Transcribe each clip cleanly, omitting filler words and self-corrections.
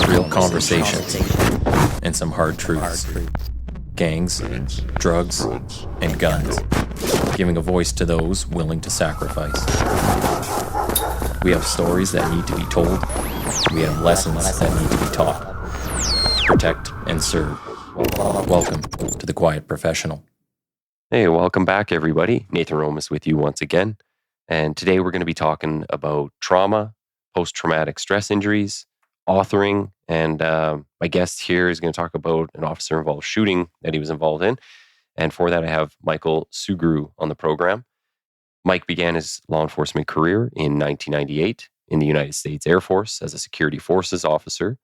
real conversations, and some hard truths. Gangs, drugs, and guns. Giving a voice to those willing to sacrifice. We have stories that need to be told. We have lessons that need to be taught. Protect and serve. Welcome to The Quiet Professional. Hey, welcome back, everybody. Nathan Romas with you once again. And today we're going to be talking about trauma, post-traumatic stress injuries, authoring, and my guest here is going to talk about an officer-involved shooting that he was involved in. And for that, I have Michael Sugrue on the program. Mike began his law enforcement career in 1998 in the United States Air Force as a security forces officer.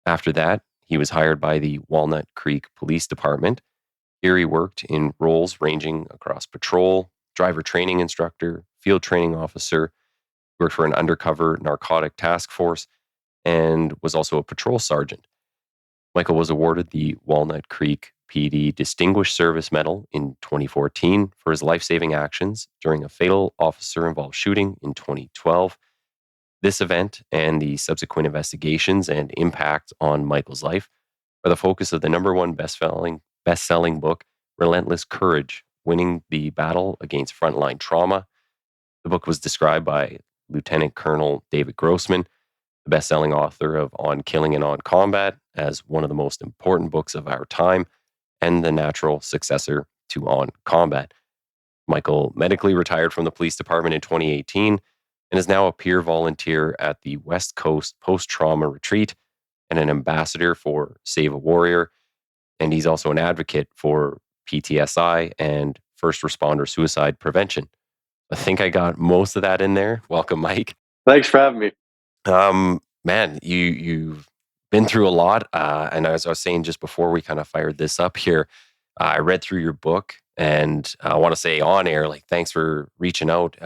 After that, he was hired by the Walnut Creek Police Department. Here he worked in roles ranging across patrol, driver training instructor, field training officer, worked for an undercover narcotic task force, and was also a patrol sergeant. Michael was awarded the Walnut Creek PD Distinguished Service Medal in 2014 for his life-saving actions during a fatal officer-involved shooting in 2012. This event and the subsequent investigations and impact on Michael's life are the focus of the #1 best-selling book, Relentless Courage, Winning the Battle Against Frontline Trauma. The book was described by Lieutenant Colonel David Grossman, the best-selling author of On Killing and On Combat, as one of the most important books of our time and the natural successor to On Combat. Michael medically retired from the police department in 2018 and is now a peer volunteer at the West Coast Post-Trauma Retreat and an ambassador for Save a Warrior. And he's also an advocate for PTSI and first responder suicide prevention. I think I got most of that in there. Welcome, Mike. Thanks for having me. Man, you've been through a lot. And as I was saying just before we kind of fired this up here, I read through your book, and I want to say on air, thanks for reaching out.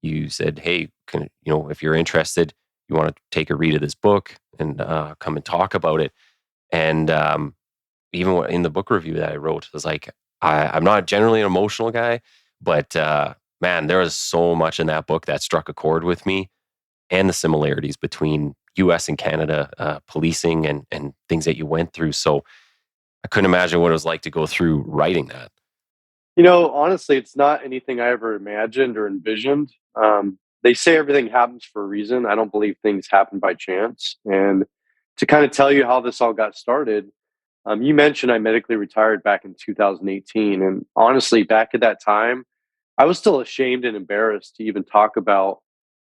You said, hey, if you're interested, you want to take a read of this book and come and talk about it. And even in the book review that I wrote, I was like, I'm not generally an emotional guy, but man, there was so much in that book that struck a chord with me, and the similarities between US and Canada policing and things that you went through. So I couldn't imagine what it was like to go through writing that. Honestly, it's not anything I ever imagined or envisioned. They say everything happens for a reason. I don't believe things happen by chance. And to kind of tell you how this all got started, you mentioned I medically retired back in 2018. And honestly, back at that time, I was still ashamed and embarrassed to even talk about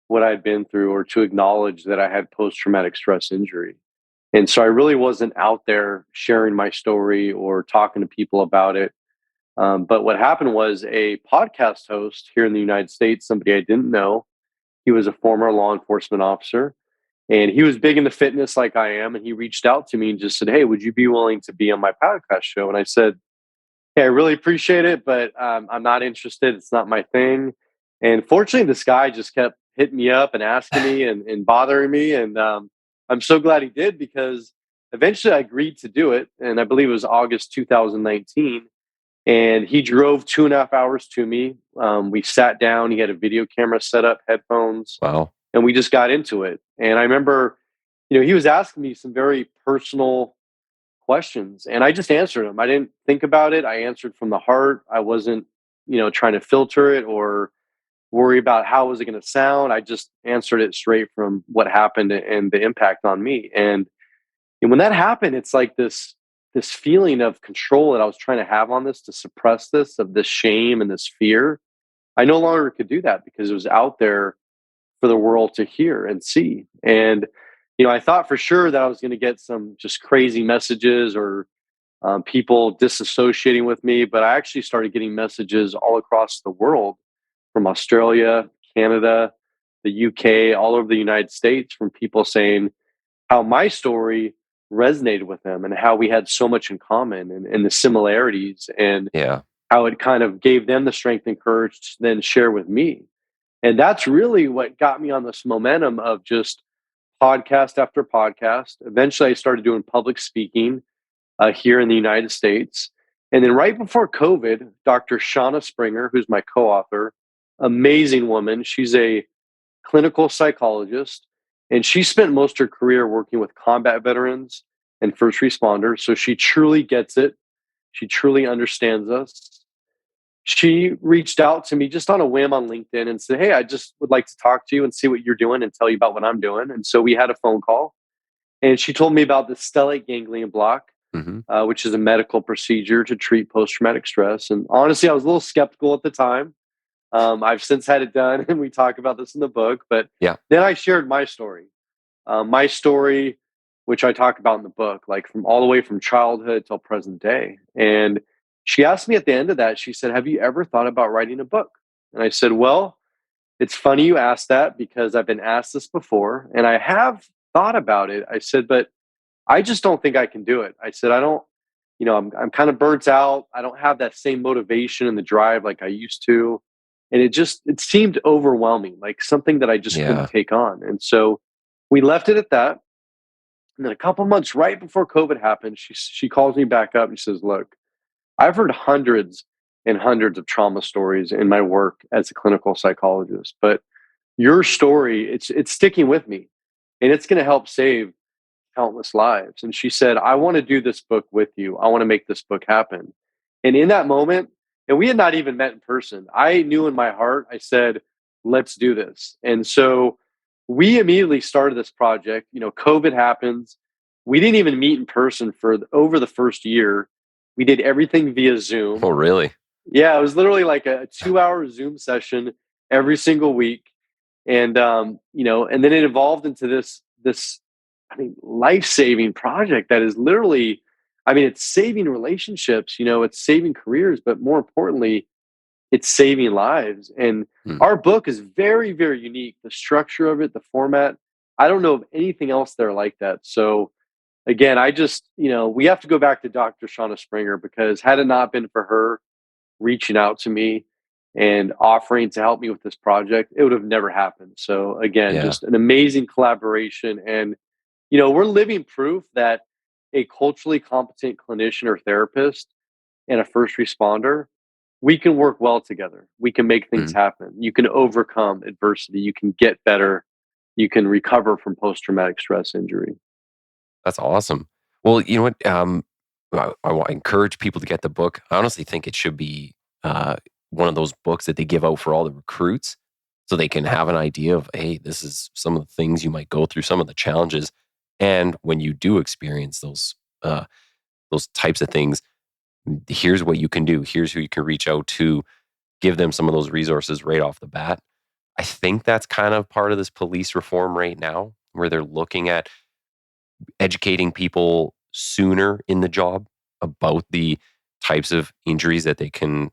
what I'd been through or to acknowledge that I had post-traumatic stress injury. And so I really wasn't out there sharing my story or talking to people about it. But what happened was a podcast host here in the United States, somebody I didn't know, he was a former law enforcement officer, and he was big into fitness like I am. And he reached out to me and just said, hey, would you be willing to be on my podcast show? And I said, hey, I really appreciate it, but I'm not interested. It's not my thing. And fortunately, this guy just kept hitting me up and asking me and bothering me. And I'm so glad he did, because eventually I agreed to do it. And I believe it was August 2019. And he drove 2.5 hours to me. We sat down. He had a video camera set up, headphones. Wow. And we just got into it. And I remember, he was asking me some very personal questions, and I just answered them. I didn't think about it. I answered from the heart. I wasn't, trying to filter it or worry about how was it going to sound. I just answered it straight from what happened and the impact on me. And when that happened, it's like this feeling of control that I was trying to have on this, to suppress this, of this shame and this fear. I no longer could do that because it was out there for the world to hear and see. And I thought for sure that I was going to get some just crazy messages or people disassociating with me, but I actually started getting messages all across the world, from Australia, Canada, the UK, all over the United States, from people saying how my story resonated with them and how we had so much in common, and the similarities, and how it kind of gave them the strength and courage to then share with me. And that's really what got me on this momentum of just podcast after podcast. Eventually, I started doing public speaking here in the United States. And then right before COVID, Dr. Shauna Springer, who's my co-author, amazing woman. She's a clinical psychologist, And she spent most of her career working with combat veterans and first responders. So she truly gets it. She truly understands us. She reached out to me just on a whim on LinkedIn and said, "Hey, I just would like to talk to you and see what you're doing and tell you about what I'm doing." And so we had a phone call, and she told me about the stellate ganglion block, Hmm. which is a medical procedure to treat post traumatic stress. And honestly, I was a little skeptical at the time. I've since had it done, and we talk about this in the book. But Yeah. then I shared my story, which I talk about in the book, like from all the way from childhood till present day. And she asked me at the end of that, she said, "Have you ever thought about writing a book?" And I said, "Well, it's funny you asked that because I've been asked this before and I have thought about it." I said, "But I just don't think I can do it." I said, "I don't, I'm kind of burnt out. I don't have that same motivation and the drive like I used to." And it seemed overwhelming, like something that I just couldn't Yeah. take on. And so we left it at that. And then a couple months right before COVID happened, she calls me back up and she says, "Look, I've heard hundreds and hundreds of trauma stories in my work as a clinical psychologist, but your story, it's sticking with me and it's going to help save countless lives." And she said, "I want to do this book with you. I want to make this book happen." And in that moment, and we had not even met in person, I knew in my heart, I said, "Let's do this." And so we immediately started this project. COVID happens. We didn't even meet in person for over the first year. We did everything via Oh, Zoom. really? Yeah, it was literally like a 2-hour Zoom session every single week. And then it evolved into this life-saving project that is literally, it's saving relationships, it's saving careers, but more importantly, it's saving lives. And Mm. our book is very, very unique. The structure of it, the format, I don't know of anything else there like that. So again, we have to go back to Dr. Shauna Springer, because had it not been for her reaching out to me and offering to help me with this project, it would have never happened. So again, Yeah. just an amazing collaboration. And, we're living proof that a culturally competent clinician or therapist and a first responder, we can work well together. We can make things Mm. happen. You can overcome adversity. You can get better. You can recover from post traumatic stress injury. That's awesome. Well, you know what? I encourage people to get the book. I honestly think it should be uh, one of those books that they give out for all the recruits so they can have an idea of, hey, this is some of the things you might go through, some of the challenges. And when you do experience those types of things, here's what you can do. Here's who you can reach out to, give them some of those resources right off the bat. I think that's kind of part of this police reform right now, where they're looking at educating people sooner in the job about the types of injuries that they can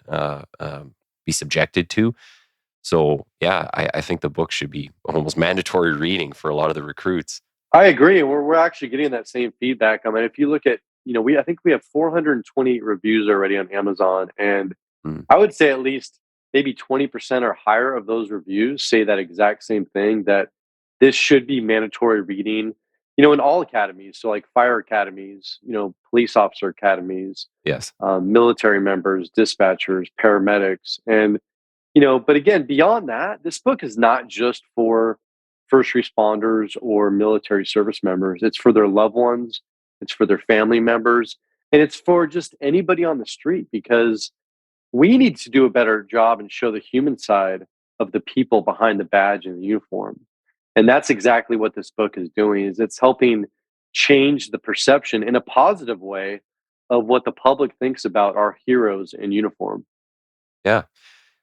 be subjected to. So, yeah, I think the book should be almost mandatory reading for a lot of the recruits. I agree. And we're actually getting that same feedback. If you look at, I think we have 420 reviews already on Amazon. And Mm. I would say at least maybe 20% or higher of those reviews say that exact same thing, that this should be mandatory reading, in all academies. So, like fire academies, police officer academies, Yes. military members, dispatchers, paramedics. And, but again, beyond that, this book is not just for first responders or military service members, it's for their loved ones, it's for their family members, and it's for just anybody on the street, because we need to do a better job and show the human side of the people behind the badge and the uniform. And that's exactly what this book is doing, is it's helping change the perception in a positive way of what the public thinks about our heroes in uniform. Yeah.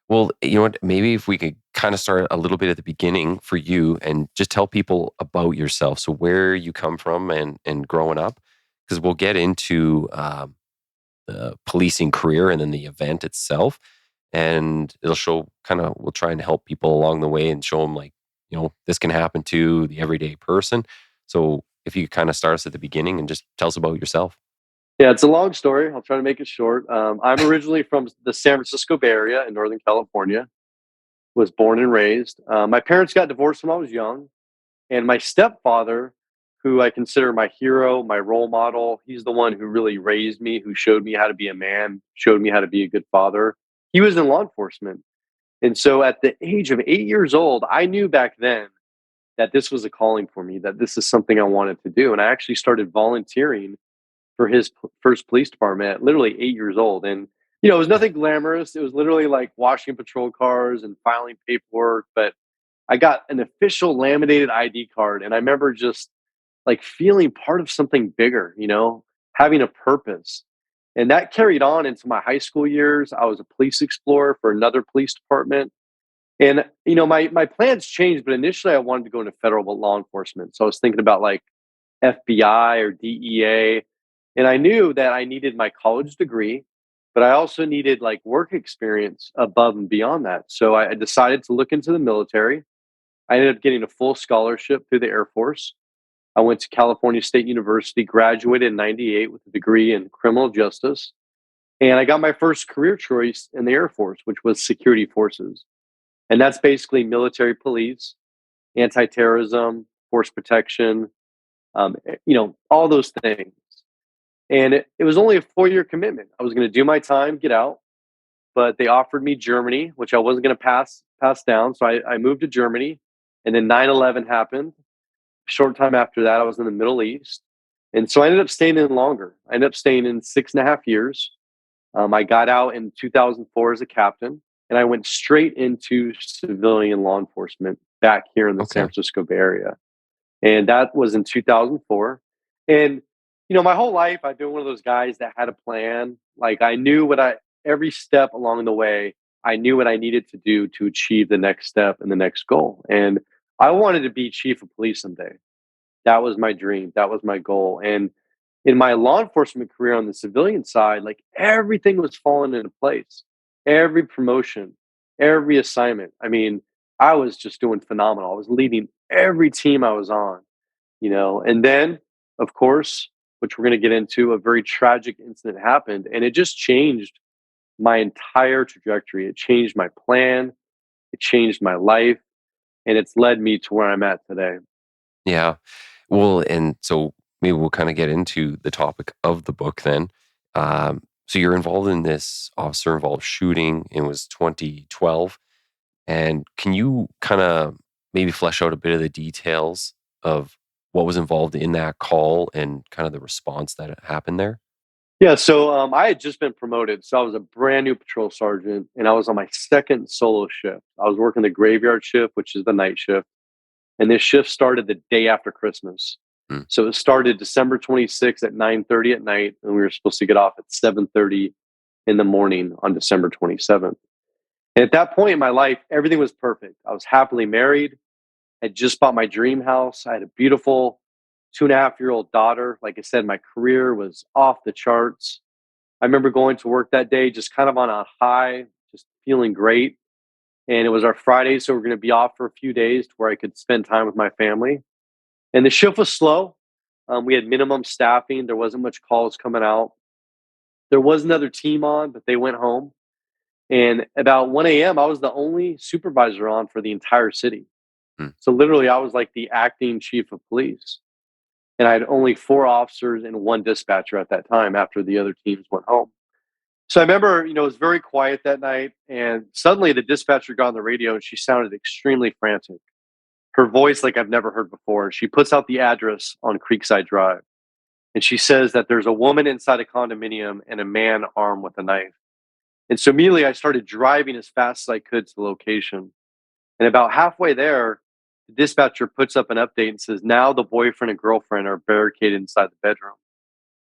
Well, you know what? Maybe if we could kind of start a little bit at the beginning for you and just tell people about yourself. So, where you come from and growing up, because we'll get into the policing career and then the event itself. And it'll show kind of, we'll try and help people along the way and show them, like, this can happen to the everyday person. So if you kind of start us at the beginning and just tell us about yourself. Yeah, it's a long story. I'll try to make it short. I'm originally from the San Francisco Bay Area in Northern California, was born and raised. My parents got divorced when I was young. And my stepfather, who I consider my hero, my role model, he's the one who really raised me, who showed me how to be a man, showed me how to be a good father. He was in law enforcement. And so at the age of 8 years old, I knew back then that this was a calling for me, that this is something I wanted to do. And I actually started volunteering for his first police department at literally 8 years old. And, it was nothing glamorous. It was literally like washing patrol cars and filing paperwork. But I got an official laminated ID card. And I remember just like feeling part of something bigger, having a purpose. And that carried on into my high school years. I was a police explorer for another police department. And, my plans changed, but initially I wanted to go into federal law enforcement. So I was thinking about like FBI or DEA. And I knew that I needed my college degree, but I also needed like work experience above and beyond that. So I decided to look into the military. I ended up getting a full scholarship through the Air Force. I went to California State University, graduated in 98 with a degree in criminal justice. And I got my first career choice in the Air Force, which was security forces. And that's basically military police, anti-terrorism, force protection, all those things. And it was only a 4-year commitment. I was going to do my time, get out, but they offered me Germany, which I wasn't going to pass down. So I moved to Germany, and then 9/11 happened. Short time after that, I was in the Middle East. And so I ended up staying in longer. I ended up staying in 6.5 years. I got out in 2004 as a captain, and I went straight into civilian law enforcement back here in the San Okay. Francisco Bay Area. And that was in 2004. And, my whole life, I've been one of those guys that had a plan. Like I knew every step along the way, I knew what I needed to do to achieve the next step and the next goal. And I wanted to be chief of police someday. That was my dream. That was my goal. And in my law enforcement career on the civilian side, like everything was falling into place. Every promotion, every assignment. I mean, I was just doing phenomenal. I was leading every team I was on, and then, of course, which we're going to get into, a very tragic incident happened, and it just changed my entire trajectory. It changed my plan. It changed my life, and it's led me to where I'm at today. Yeah. Well, and so maybe we'll kind of get into the topic of the book then. So you're involved in this officer involved shooting. It was 2012. And can you kind of maybe flesh out a bit of the details of what was involved in that call and kind of the response that happened there? Yeah, so I had just been promoted. So I was a brand new patrol sergeant, and I was on my second solo shift. I was working the graveyard shift, which is the night shift. And this shift started the day after Christmas. Mm. So it started December 26th at 9:30 at night, and we were supposed to get off at 7:30 in the morning on December 27th. And at that point in my life, everything was perfect. I was happily married. I just bought my dream house. I had a beautiful 2.5-year-old daughter. Like I said, my career was off the charts. I remember going to work that day just kind of on a high, just feeling great. And it was our Friday, so we're going to be off for a few days to where I could spend time with my family. And the shift was slow. We had minimum staffing. There wasn't much calls coming out. There was another team on, but they went home. And about 1 a.m., I was the only supervisor on for the entire city. Mm. So literally, I was like the acting chief of police. And I had only 4 officers and 1 dispatcher at that time after the other teams went home. So I remember, it was very quiet that night. And suddenly the dispatcher got on the radio and she sounded extremely frantic. Her voice, like I've never heard before. She puts out the address on Creekside Drive. And she says that there's a woman inside a condominium and a man armed with a knife. And so immediately I started driving as fast as I could to the location. And about halfway there, the dispatcher puts up an update and says, now the boyfriend and girlfriend are barricaded inside the bedroom.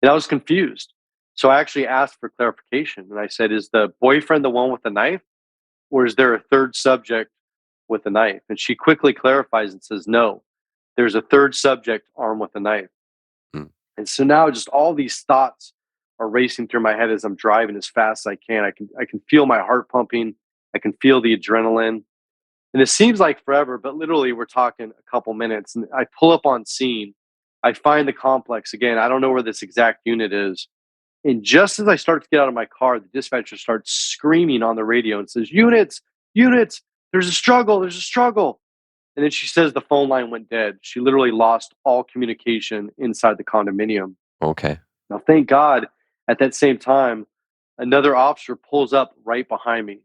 And I was confused. So I actually asked for clarification. And I said, is the boyfriend the one with the knife? Or is there a third subject with a knife? And she quickly clarifies and says, no, there's a third subject armed with a knife. Mm. And so now just all these thoughts are racing through my head as I'm driving as fast as I can. I can feel my heart pumping. I can feel the adrenaline. And it seems like forever, but literally we're talking a couple minutes. And I pull up on scene. I find the complex again. I don't know where this exact unit is. And just as I start to get out of my car, the dispatcher starts screaming on the radio and says, units, units, there's a struggle, there's a struggle. And then she says the phone line went dead. She literally lost all communication inside the condominium. Okay. Now, thank God, at that same time, another officer pulls up right behind me.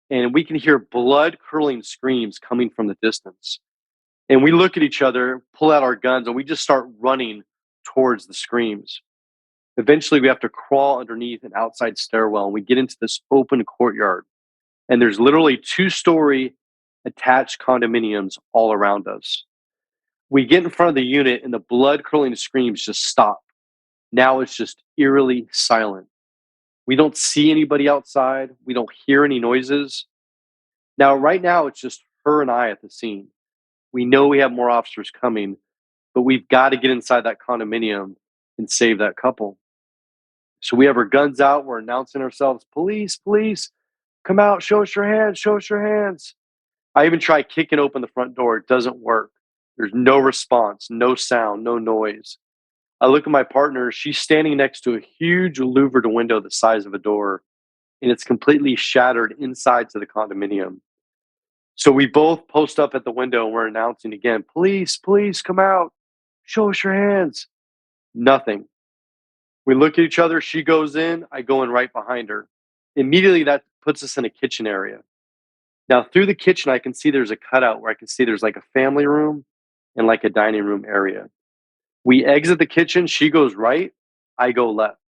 And we can hear blood curdling screams coming from the distance. And we look at each other, pull out our guns, and we just start running towards the screams. Eventually, we have to crawl underneath an outside stairwell, and we get into this open courtyard. And there's literally 2-story attached condominiums all around us. We get in front of the unit, and the blood curdling screams just stop. Now it's just eerily silent. We don't see anybody outside. We don't hear any noises. Now, right now, it's just her and I at the scene. We know we have more officers coming, but we've got to get inside that condominium and save that couple. So we have our guns out. We're announcing ourselves, police, police, come out, show us your hands, show us your hands. I even try kicking open the front door. It doesn't work. There's no response, no sound, no noise. I look at my partner. She's standing next to a huge louvered window the size of a door, and it's completely shattered inside to the condominium. So we both post up at the window and we're announcing again, police, police, come out, show us your hands. Nothing. We look at each other. She goes in. I go in right behind her. Immediately, that puts us in a kitchen area. Now, through the kitchen, I can see there's a cutout where I can see there's like a family room and like a dining room area. We exit the kitchen. She goes right. I go left.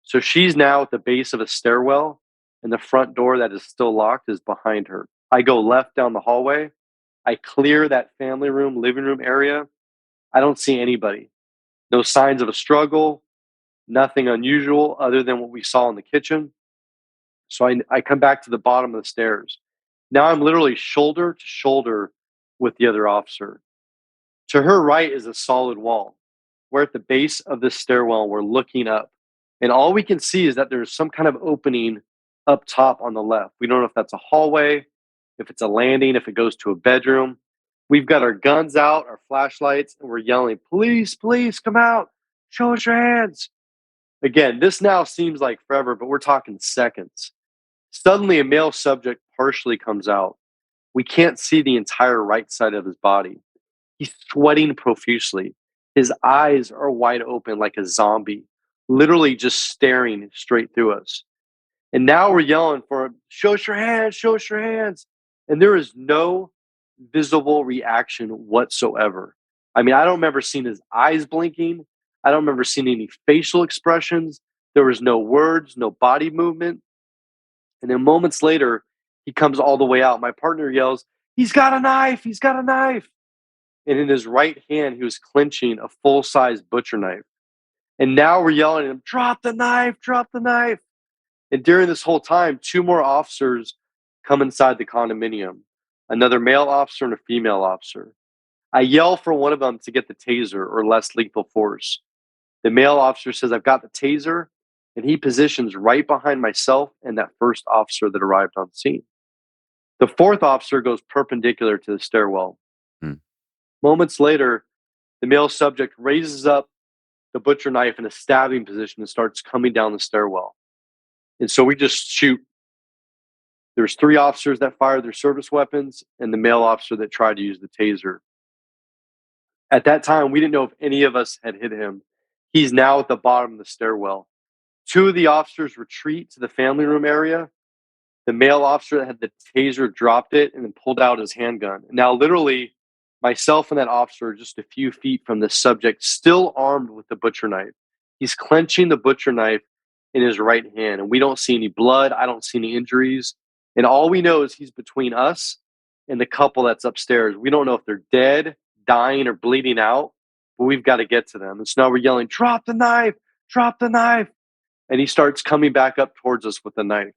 So she's now at the base of a stairwell, and the front door that is still locked is behind her. I go left down the hallway. I clear that family room, living room area. I don't see anybody. No signs of a struggle, nothing unusual other than what we saw in the kitchen. So I come back to the bottom of the stairs. Now I'm literally shoulder to shoulder with the other officer. To her right is a solid wall. We're at the base of this stairwell. We're looking up. And all we can see is that there's some kind of opening up top on the left. We don't know if that's a hallway, if it's a landing, if it goes to a bedroom. We've got our guns out, our flashlights, and we're yelling, police, police, come out. Show us your hands. Again, this now seems like forever, but we're talking seconds. Suddenly, a male subject partially comes out. We can't see the entire right side of his body. He's sweating profusely. His eyes are wide open like a zombie, literally just staring straight through us. And now we're yelling for him, show us your hands, show us your hands. And there is no visible reaction whatsoever. I mean, I don't remember seeing his eyes blinking. I don't remember seeing any facial expressions. There was no words, no body movement. And then moments later, he comes all the way out. My partner yells, he's got a knife, he's got a knife. And in his right hand, he was clenching a full-size butcher knife. And now we're yelling at him, drop the knife, drop the knife. And during this whole time, 2 more officers come inside the condominium, another male officer and a female officer. I yell for one of them to get the taser or less lethal force. The male officer says, I've got the taser, and he positions right behind myself and that first officer that arrived on scene. The 4th officer goes perpendicular to the stairwell. Moments later, the male subject raises up the butcher knife in a stabbing position and starts coming down the stairwell. And so we just shoot. There's 3 officers that fired their service weapons and the male officer that tried to use the taser. At that time, we didn't know if any of us had hit him. He's now at the bottom of the stairwell. 2 of the officers retreat to the family room area. The male officer that had the taser dropped it and then pulled out his handgun. Now, literally, myself and that officer are just a few feet from the subject, still armed with the butcher knife. He's clenching the butcher knife in his right hand, and we don't see any blood. I don't see any injuries. And all we know is he's between us and the couple that's upstairs. We don't know if they're dead, dying, or bleeding out, but we've got to get to them. And so now we're yelling, drop the knife, drop the knife. And he starts coming back up towards us with the knife.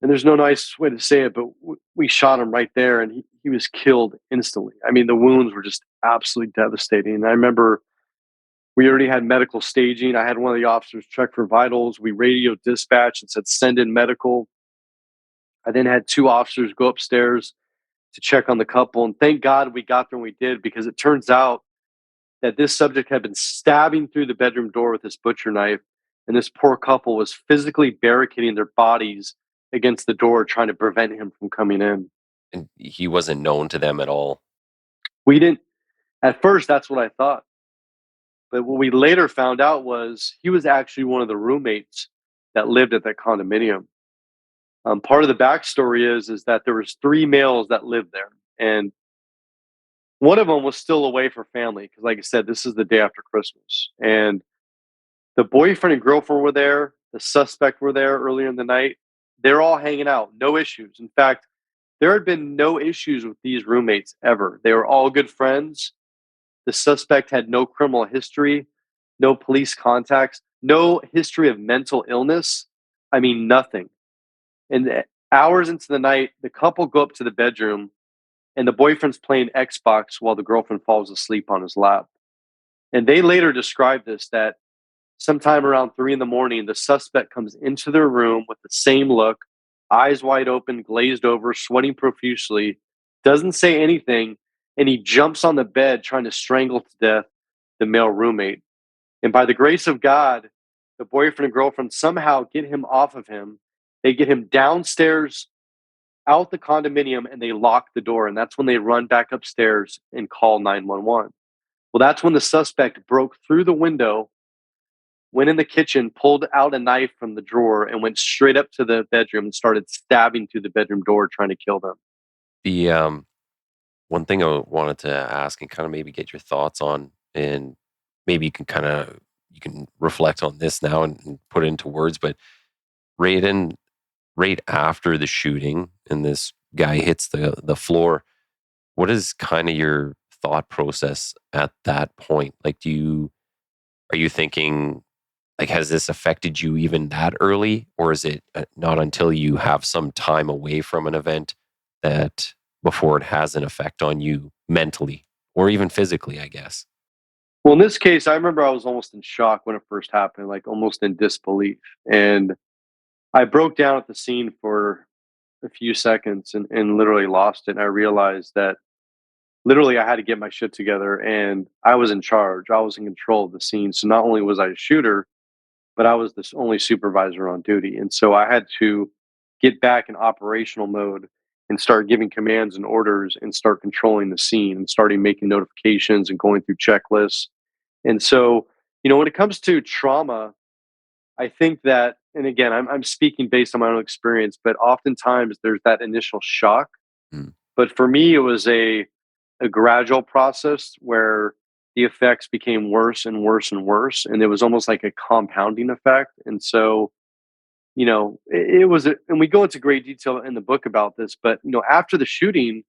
And there's no nice way to say it, but we shot him right there, and he was killed instantly. I mean, the wounds were just absolutely devastating. And I remember we already had medical staging. I had one of the officers check for vitals. We radioed dispatch and said, send in medical. I then had 2 officers go upstairs to check on the couple. And thank God we got there when we did, because it turns out that this subject had been stabbing through the bedroom door with this butcher knife. And this poor couple was physically barricading their bodies against the door, trying to prevent him from coming in. And he wasn't known to them at all. We didn't, at first, that's what I thought. But what we later found out was he was actually one of the roommates that lived at that condominium. Part of the backstory is that there was 3 males that lived there. And One of them was still away for family because, like I said, this is the day after Christmas. And the boyfriend and girlfriend were there. The suspect were there earlier in the night. They're all hanging out, no issues. In fact, there had been no issues with these roommates ever. They were all good friends. The suspect had no criminal history, no police contacts, no history of mental illness. I mean, nothing. And hours into the night, the couple go up to the bedroom and the boyfriend's playing Xbox while the girlfriend falls asleep on his lap. And they later described this that sometime around 3 in the morning, the suspect comes into their room with the same look, eyes wide open, glazed over, sweating profusely, doesn't say anything, and he jumps on the bed trying to strangle to death the male roommate. And by the grace of God, the boyfriend and girlfriend somehow get him off of him. They get him downstairs out the condominium and they lock the door. And that's when they run back upstairs and call 911. Well, that's when the suspect broke through the window, went in the kitchen, pulled out a knife from the drawer, and went straight up to the bedroom and started stabbing through the bedroom door, trying to kill them. The one thing I wanted to ask and kind of maybe get your thoughts on, and maybe you can reflect on this now and put it into words, but right in right after the shooting and this guy hits the floor, what is kind of your thought process at that point? Like, are you thinking, like, has this affected you even that early, or is it not until you have some time away from an event that before it has an effect on you mentally or even physically, I guess? Well, in this case, I remember I was almost in shock when it first happened, like almost in disbelief. And I broke down at the scene for a few seconds and literally lost it. And I realized that literally I had to get my shit together and I was in charge. I was in control of the scene. So not only was I a shooter, but I was the only supervisor on duty. And so I had to get back in operational mode and start giving commands and orders and start controlling the scene and starting making notifications and going through checklists. And so, when it comes to trauma, I think that, and again, I'm speaking based on my own experience, but oftentimes there's that initial shock. Mm. But for me, it was a gradual process where the effects became worse and worse and worse. And it was almost like a compounding effect. And so, it was, and we go into great detail in the book about this, but, after the shooting,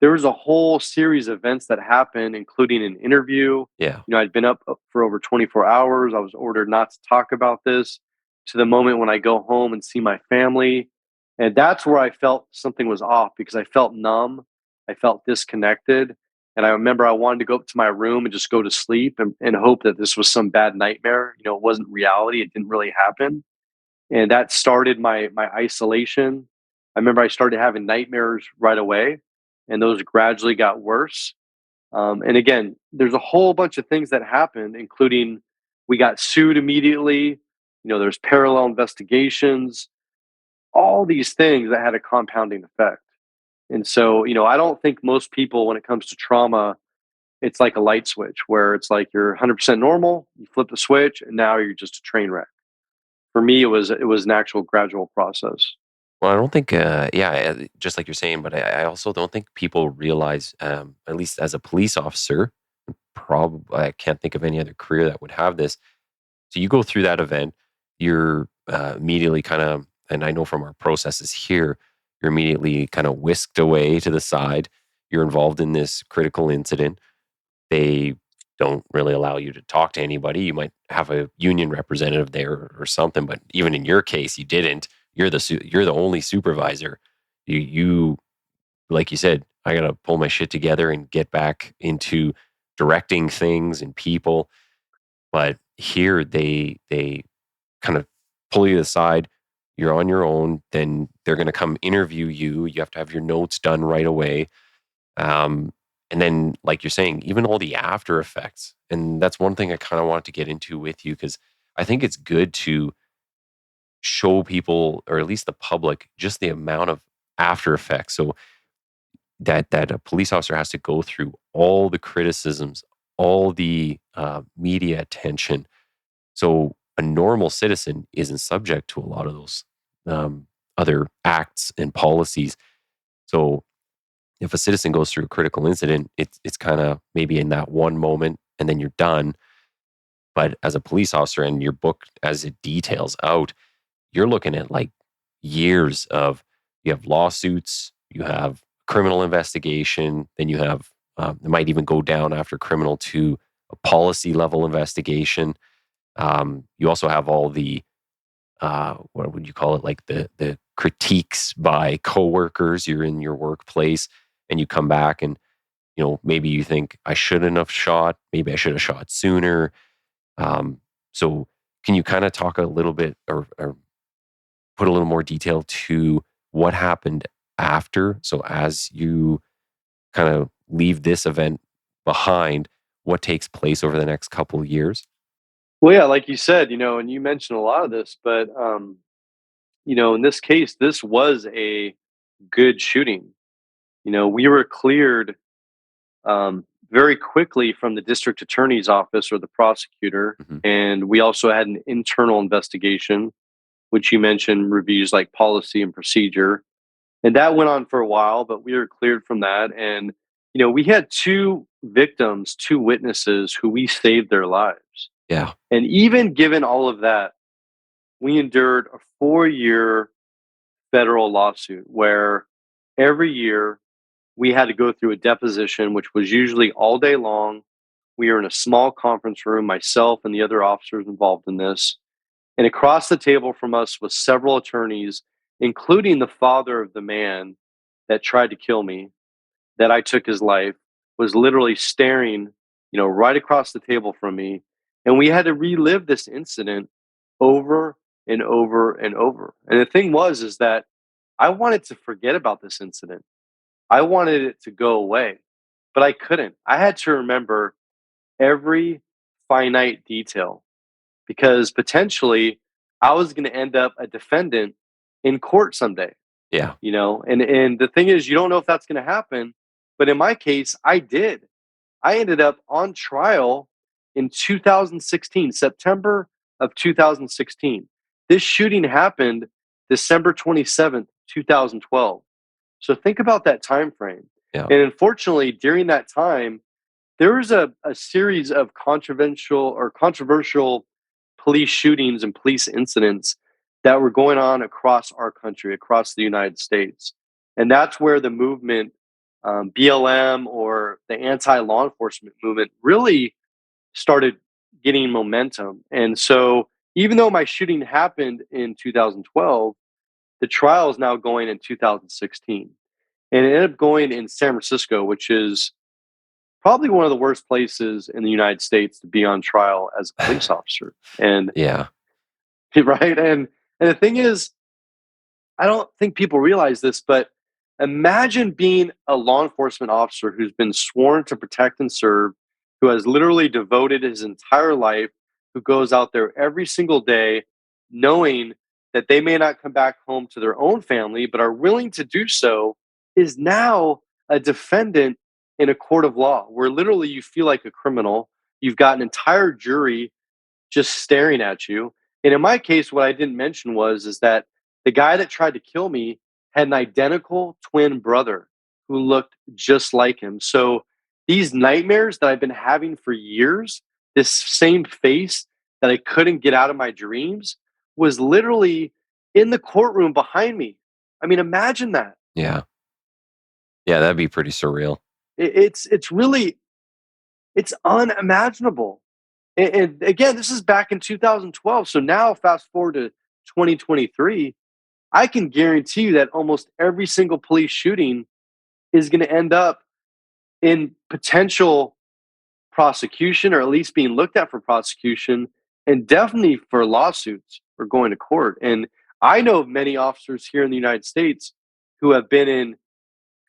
there was a whole series of events that happened, including an interview. Yeah. I'd been up for over 24 hours. I was ordered not to talk about this to the moment when I go home and see my family. And that's where I felt something was off because I felt numb. I felt disconnected. And I remember I wanted to go up to my room and just go to sleep and hope that this was some bad nightmare. It wasn't reality. It didn't really happen. And that started my isolation. I remember I started having nightmares right away, and those gradually got worse. And again, there's a whole bunch of things that happened, including we got sued immediately. There's parallel investigations, all these things that had a compounding effect. And so, I don't think most people, when it comes to trauma, it's like a light switch where it's like you're 100% normal, you flip the switch, and now you're just a train wreck. For me, it was an actual gradual process. Well, I don't think, just like you're saying, but I also don't think people realize, at least as a police officer, probably I can't think of any other career that would have this. So you go through that event, you're immediately kind of, and I know from our processes here, you're immediately kind of whisked away to the side. You're involved in this critical incident. They don't really allow you to talk to anybody. You might have a union representative there or something, but even in your case, you didn't. You're the only supervisor. You like you said, I got to pull my shit together and get back into directing things and people. But here they kind of pull you aside. You're on your own. Then they're going to come interview you. You have to have your notes done right away. Um, and then, like you're saying, even all the after effects. And that's one thing I kind of want to get into with you because I think it's good to show people, or at least the public, just the amount of after effects. So that a police officer has to go through all the criticisms, all the media attention. So a normal citizen isn't subject to a lot of those other acts and policies. So if a citizen goes through a critical incident, it's kind of maybe in that one moment and then you're done. But as a police officer, and your book, as it details out, you're looking at like years of, you have lawsuits, you have criminal investigation, then you have, it might even go down after criminal to a policy level investigation. You also have all the, what would you call it? Like the critiques by coworkers. You're in your workplace and you come back and, maybe you think, I shouldn't have shot. Maybe I should have shot sooner. So can you kind of talk a little bit, or put a little more detail to what happened after? So as you kind of leave this event behind, what takes place over the next couple of years? Well, yeah, like you said, and you mentioned a lot of this, but in this case, this was a good shooting. We were cleared very quickly from the district attorney's office or the prosecutor, Hmm. and we also had an internal investigation, which you mentioned reviews like policy and procedure, and that went on for a while. But we were cleared from that, and we had two victims, two witnesses who we saved their lives. Yeah. And even given all of that, we endured a 4-year federal lawsuit where every year we had to go through a deposition, which was usually all day long. We were in a small conference room, myself and the other officers involved in this. And across the table from us was several attorneys, including the father of the man that tried to kill me, that I took his life, was literally staring, right across the table from me. And we had to relive this incident over and over and over. And the thing was, is that I wanted to forget about this incident. I wanted it to go away, but I couldn't. I had to remember every finite detail because potentially I was going to end up a defendant in court someday, Yeah. and the thing is, you don't know if that's going to happen. But in my case, I did. I ended up on trial in 2016, September of 2016. This shooting happened December 27th, 2012. So think about that time frame. Yeah. And unfortunately, during that time, there was a series of controversial police shootings and police incidents that were going on across our country, across the United States. And that's where the movement, BLM, or the anti law enforcement movement, really started getting momentum. And so, even though my shooting happened in 2012, the trial is now going in 2016. And it ended up going in San Francisco, which is probably one of the worst places in the United States to be on trial as a police officer. And Yeah. right, and the thing is, I don't think people realize this, but imagine being a law enforcement officer who's been sworn to protect and serve, who has literally devoted his entire life, who goes out there every single day, knowing that they may not come back home to their own family, but are willing to do so, is now a defendant in a court of law, where literally you feel like a criminal. You've got an entire jury just staring at you. And in my case, what I didn't mention was is that the guy that tried to kill me had an identical twin brother who looked just like him. So these nightmares that I've been having for years, this same face that I couldn't get out of my dreams, was literally in the courtroom behind me. I mean, imagine that. Yeah. Yeah. That'd be pretty surreal. It's really, it's unimaginable. And again, this is back in 2012. So now, fast forward to 2023, I can guarantee you that almost every single police shooting is going to end up in potential prosecution, or at least being looked at for prosecution, and definitely for lawsuits or going to court. And I know of many officers here in the United States who have been in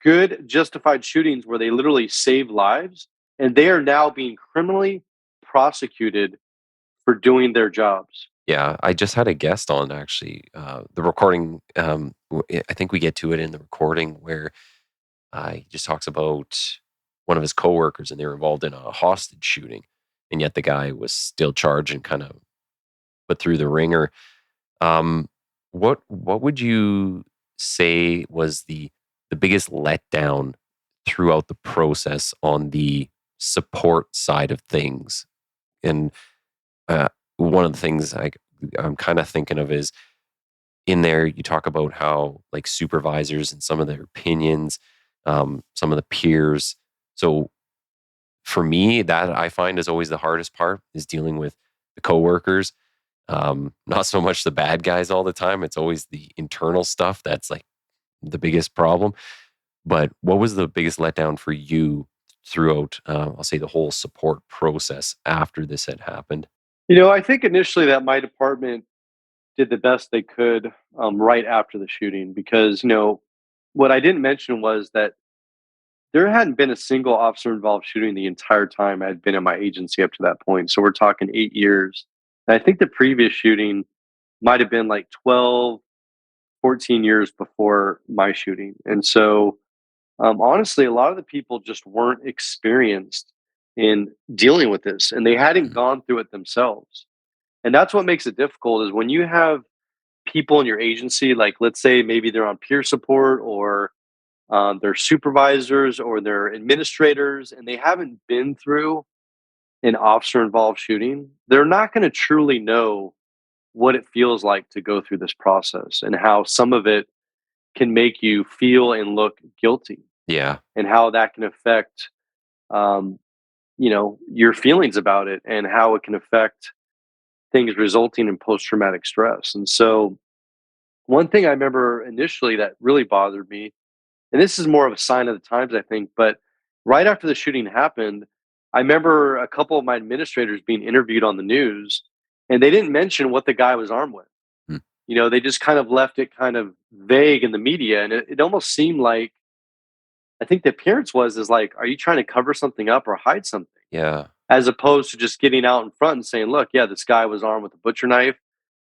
good, justified shootings where they literally save lives, and they are now being criminally prosecuted for doing their jobs. Yeah. I just had a guest on, actually. The recording, I think we get to it in the recording where he just talks about one of his coworkers, and they were involved in a hostage shooting, and yet the guy was still charged and kind of put through the ringer. Um, what would you say was the biggest letdown throughout the process on the support side of things? And one of the things I'm kind of thinking of is in there, you talk about how like supervisors and some of their opinions, some of the peers. So for me, that I find is always the hardest part, is dealing with the coworkers. Not so much the bad guys all the time. It's always the internal stuff that's like the biggest problem. But what was the biggest letdown for you throughout, I'll say, the whole support process after this had happened? I think initially that my department did the best they could right after the shooting because, what I didn't mention was that there hadn't been a single officer involved shooting the entire time I had been in my agency up to that point. So we're talking 8 years. And I think the previous shooting might have been like 12, 14 years before my shooting. And so, honestly, a lot of the people just weren't experienced in dealing with this and they hadn't gone through it themselves. And that's what makes it difficult is when you have people in your agency, like let's say maybe they're on peer support or they're supervisors or they're administrators and they haven't been through an officer involved shooting, they're not going to truly know what it feels like to go through this process and how some of it can make you feel and look guilty Yeah. and how that can affect um, your feelings about it and how it can affect things resulting in post-traumatic stress. And so one thing I remember initially that really bothered me, and this is more of a sign of the times, I think, but right after the shooting happened, I remember a couple of my administrators being interviewed on the news, and they didn't mention what the guy was armed with. Hmm. They just kind of left it kind of vague in the media, and it almost seemed like I think the appearance is like, are you trying to cover something up or hide something? Yeah. As opposed to just getting out in front and saying, look, yeah, this guy was armed with a butcher knife.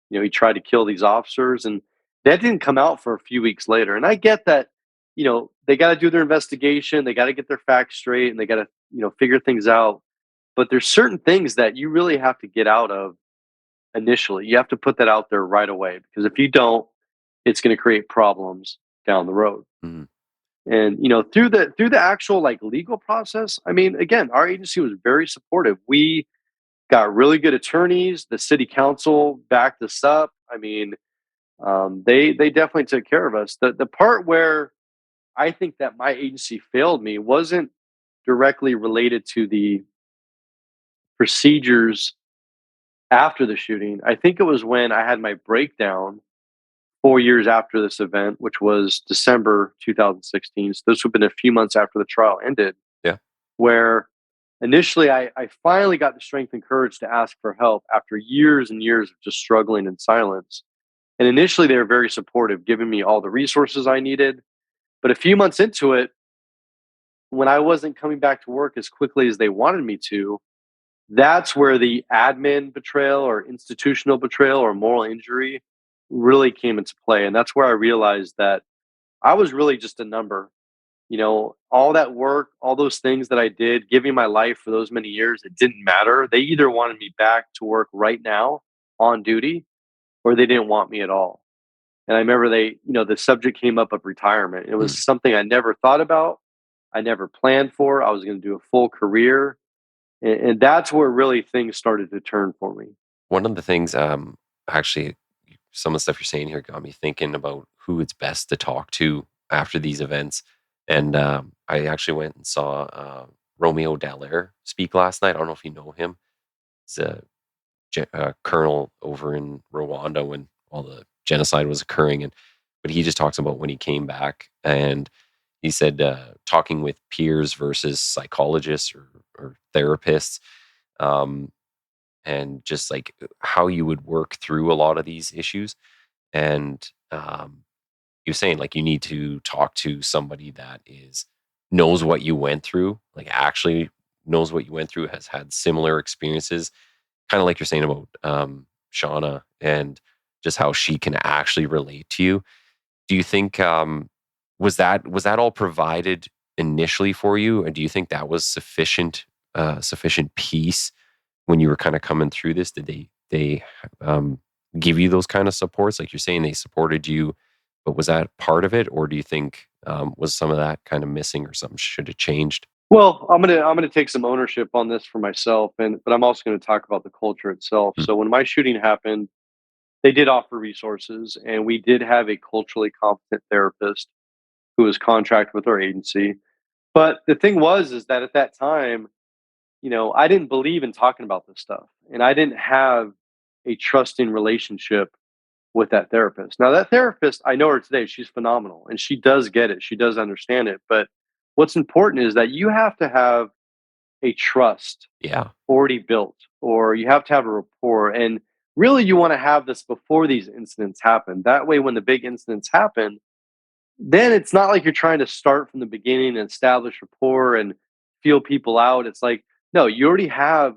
He tried to kill these officers, and that didn't come out for a few weeks later. And I get that, they got to do their investigation, they got to get their facts straight, and they got to, figure things out. But there's certain things that you really have to get out of initially. You have to put that out there right away because if you don't, it's going to create problems down the road. Mhm. And through the actual like legal process, I mean, again, our agency was very supportive. We got really good attorneys. The city council backed us up. I mean, they definitely took care of us. The part where I think that my agency failed me wasn't directly related to the procedures after the shooting. I think it was when I had my breakdown 4 years after this event, which was December 2016. So this would have been a few months after the trial ended. Yeah. Where initially I finally got the strength and courage to ask for help after years and years of just struggling in silence. And initially they were very supportive, giving me all the resources I needed. But a few months into it, when I wasn't coming back to work as quickly as they wanted me to, that's where the admin betrayal or institutional betrayal or moral injury really came into play. And that's where I realized that I was really just a number. All that work, all those things that I did, giving my life for those many years, it didn't matter. They either wanted me back to work right now on duty or they didn't want me at all. And I remember the subject came up of retirement. It Mm. was something I never thought about. I never planned for. I was going to do a full career. And that's where really things started to turn for me. One of the things, actually, some of the stuff you're saying here got me thinking about who it's best to talk to after these events. And I actually went and saw Romeo Dallaire speak last night. I don't know if you know him. He's a colonel over in Rwanda when all the genocide was occurring, but he just talks about when he came back, and he said talking with peers versus psychologists or therapists, um, and just like how you would work through a lot of these issues. And you're saying like you need to talk to somebody that is knows what you went through, like actually knows what you went through, has had similar experiences, kind of like you're saying about Shauna and just how she can actually relate to you. Do you think was that all provided initially for you, and do you think that was sufficient peace when you were kind of coming through this? Did they um, give you those kind of supports? Like you're saying, they supported you, but was that part of it, or do you think Was some of that kind of missing, or something should have changed? Well, I'm gonna take some ownership on this for myself, but I'm also gonna talk about the culture itself. Mm, So when my shooting happened, they did offer resources, and we did have a culturally competent therapist who was contracted with our agency. But the thing was, is that at that time, I didn't believe in talking about this stuff, and I didn't have a trusting relationship with that therapist. Now, that therapist, I know her today. She's phenomenal, and she does get it. She does understand it. But what's important is that you have to have a trust yeah. already built, or you have to have a rapport. And really, you want to have this before these incidents happen. That way, when the big incidents happen, then it's not like you're trying to start from the beginning and establish rapport and feel people out. It's like, no, you already have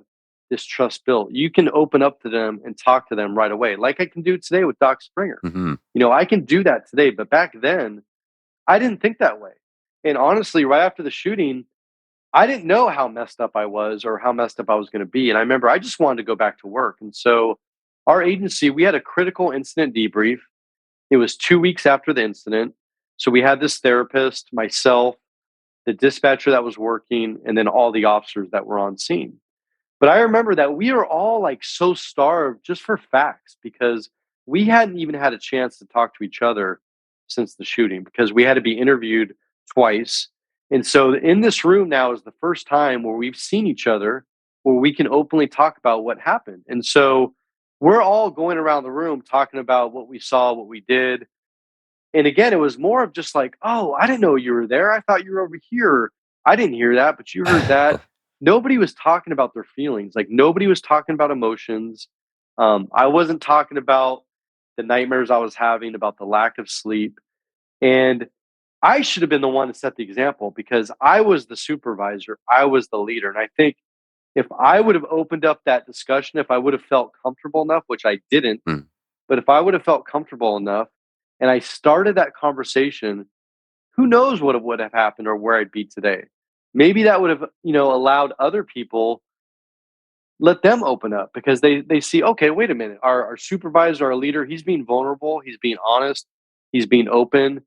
this trust built. You can open up to them and talk to them right away, like I can do today with Doc Springer. Hmm. I can do that today, but back then, I didn't think that way. And honestly, right after the shooting, I didn't know how messed up I was or how messed up I was going to be. And I remember I just wanted to go back to work. And so, our agency, we had a critical incident debrief. It was 2 weeks after the incident. So we had this therapist, myself, the dispatcher that was working, and then all the officers that were on scene. But I remember that we were all like so starved just for facts, because we hadn't even had a chance to talk to each other since the shooting, because we had to be interviewed twice. And so in this room now is the first time where we've seen each other, where we can openly talk about what happened. And so we're all going around the room talking about what we saw, what we did. And again, it was more of just like, oh, I didn't know you were there. I thought you were over here. I didn't hear that, but you heard that. Nobody was talking about their feelings. Like, nobody was talking about emotions. I wasn't talking about the nightmares I was having, about the lack of sleep. And I should have been the one to set the example, because I was the supervisor. I was the leader. And I think if I would have opened up that discussion, if I would have felt comfortable enough, which I didn't, Mm, but if I would have felt comfortable enough and I started that conversation, who knows what would have happened or where I'd be today. Maybe that would have, allowed other people, let them open up, because they see, okay, wait a minute, our supervisor, our leader, he's being vulnerable, he's being honest, he's being open,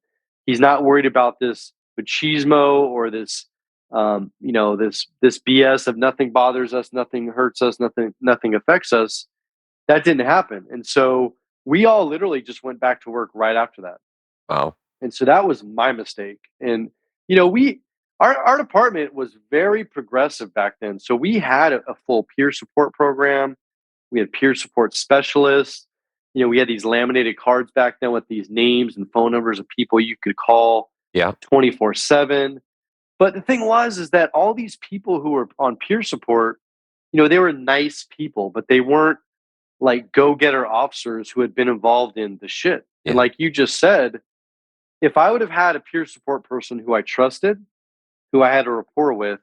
he's not worried about this machismo or this this BS of nothing bothers us, nothing hurts us, nothing affects us. That didn't happen. And so we all literally just went back to work right after that. wow. And so that was my mistake. And we our department was very progressive back then. So we had a full peer support program. We had peer support specialists. We had these laminated cards back then with these names and phone numbers of people you could call Yeah. 24/7. But the thing was, is that all these people who were on peer support, they were nice people, but they weren't like go-getter officers who had been involved in the shit. And Yeah. like you just said, if I would have had a peer support person who I trusted, who I had a rapport with,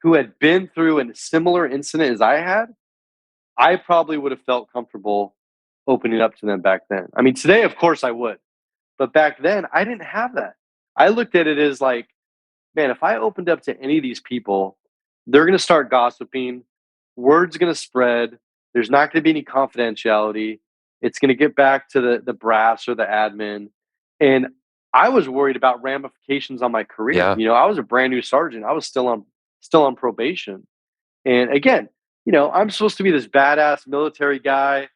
who had been through a similar incident as I had, I probably would have felt comfortable opening up to them back then. I mean, today, of course, I would. But back then, I didn't have that. I looked at it as like, man, if I opened up to any of these people, they're going to start gossiping. Word's going to spread. There's not going to be any confidentiality. It's going to get back to the brass or the admin. And I was worried about ramifications on my career. Yeah. I was a brand new sergeant. I was still on probation. And again, I'm supposed to be this badass military guy,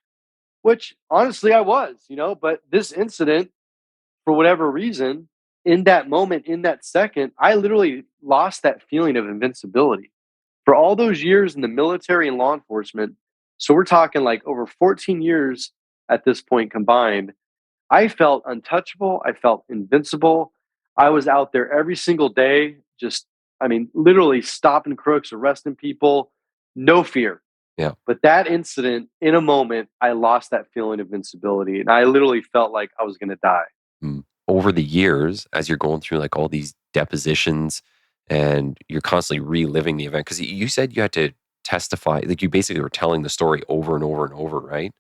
which honestly I was, but this incident, for whatever reason, in that moment, in that second, I literally lost that feeling of invincibility. For all those years in the military and law enforcement, so we're talking like over 14 years at this point combined, I felt untouchable. I felt invincible. I was out there every single day, just, I mean, literally stopping crooks, arresting people, no fear. Yeah. But that incident, in a moment, I lost that feeling of invincibility. And I literally felt like I was going to die. Mm. Over the years, as you're going through like all these depositions and you're constantly reliving the event, because you said you had to testify, like you basically were telling the story over and over and over, right?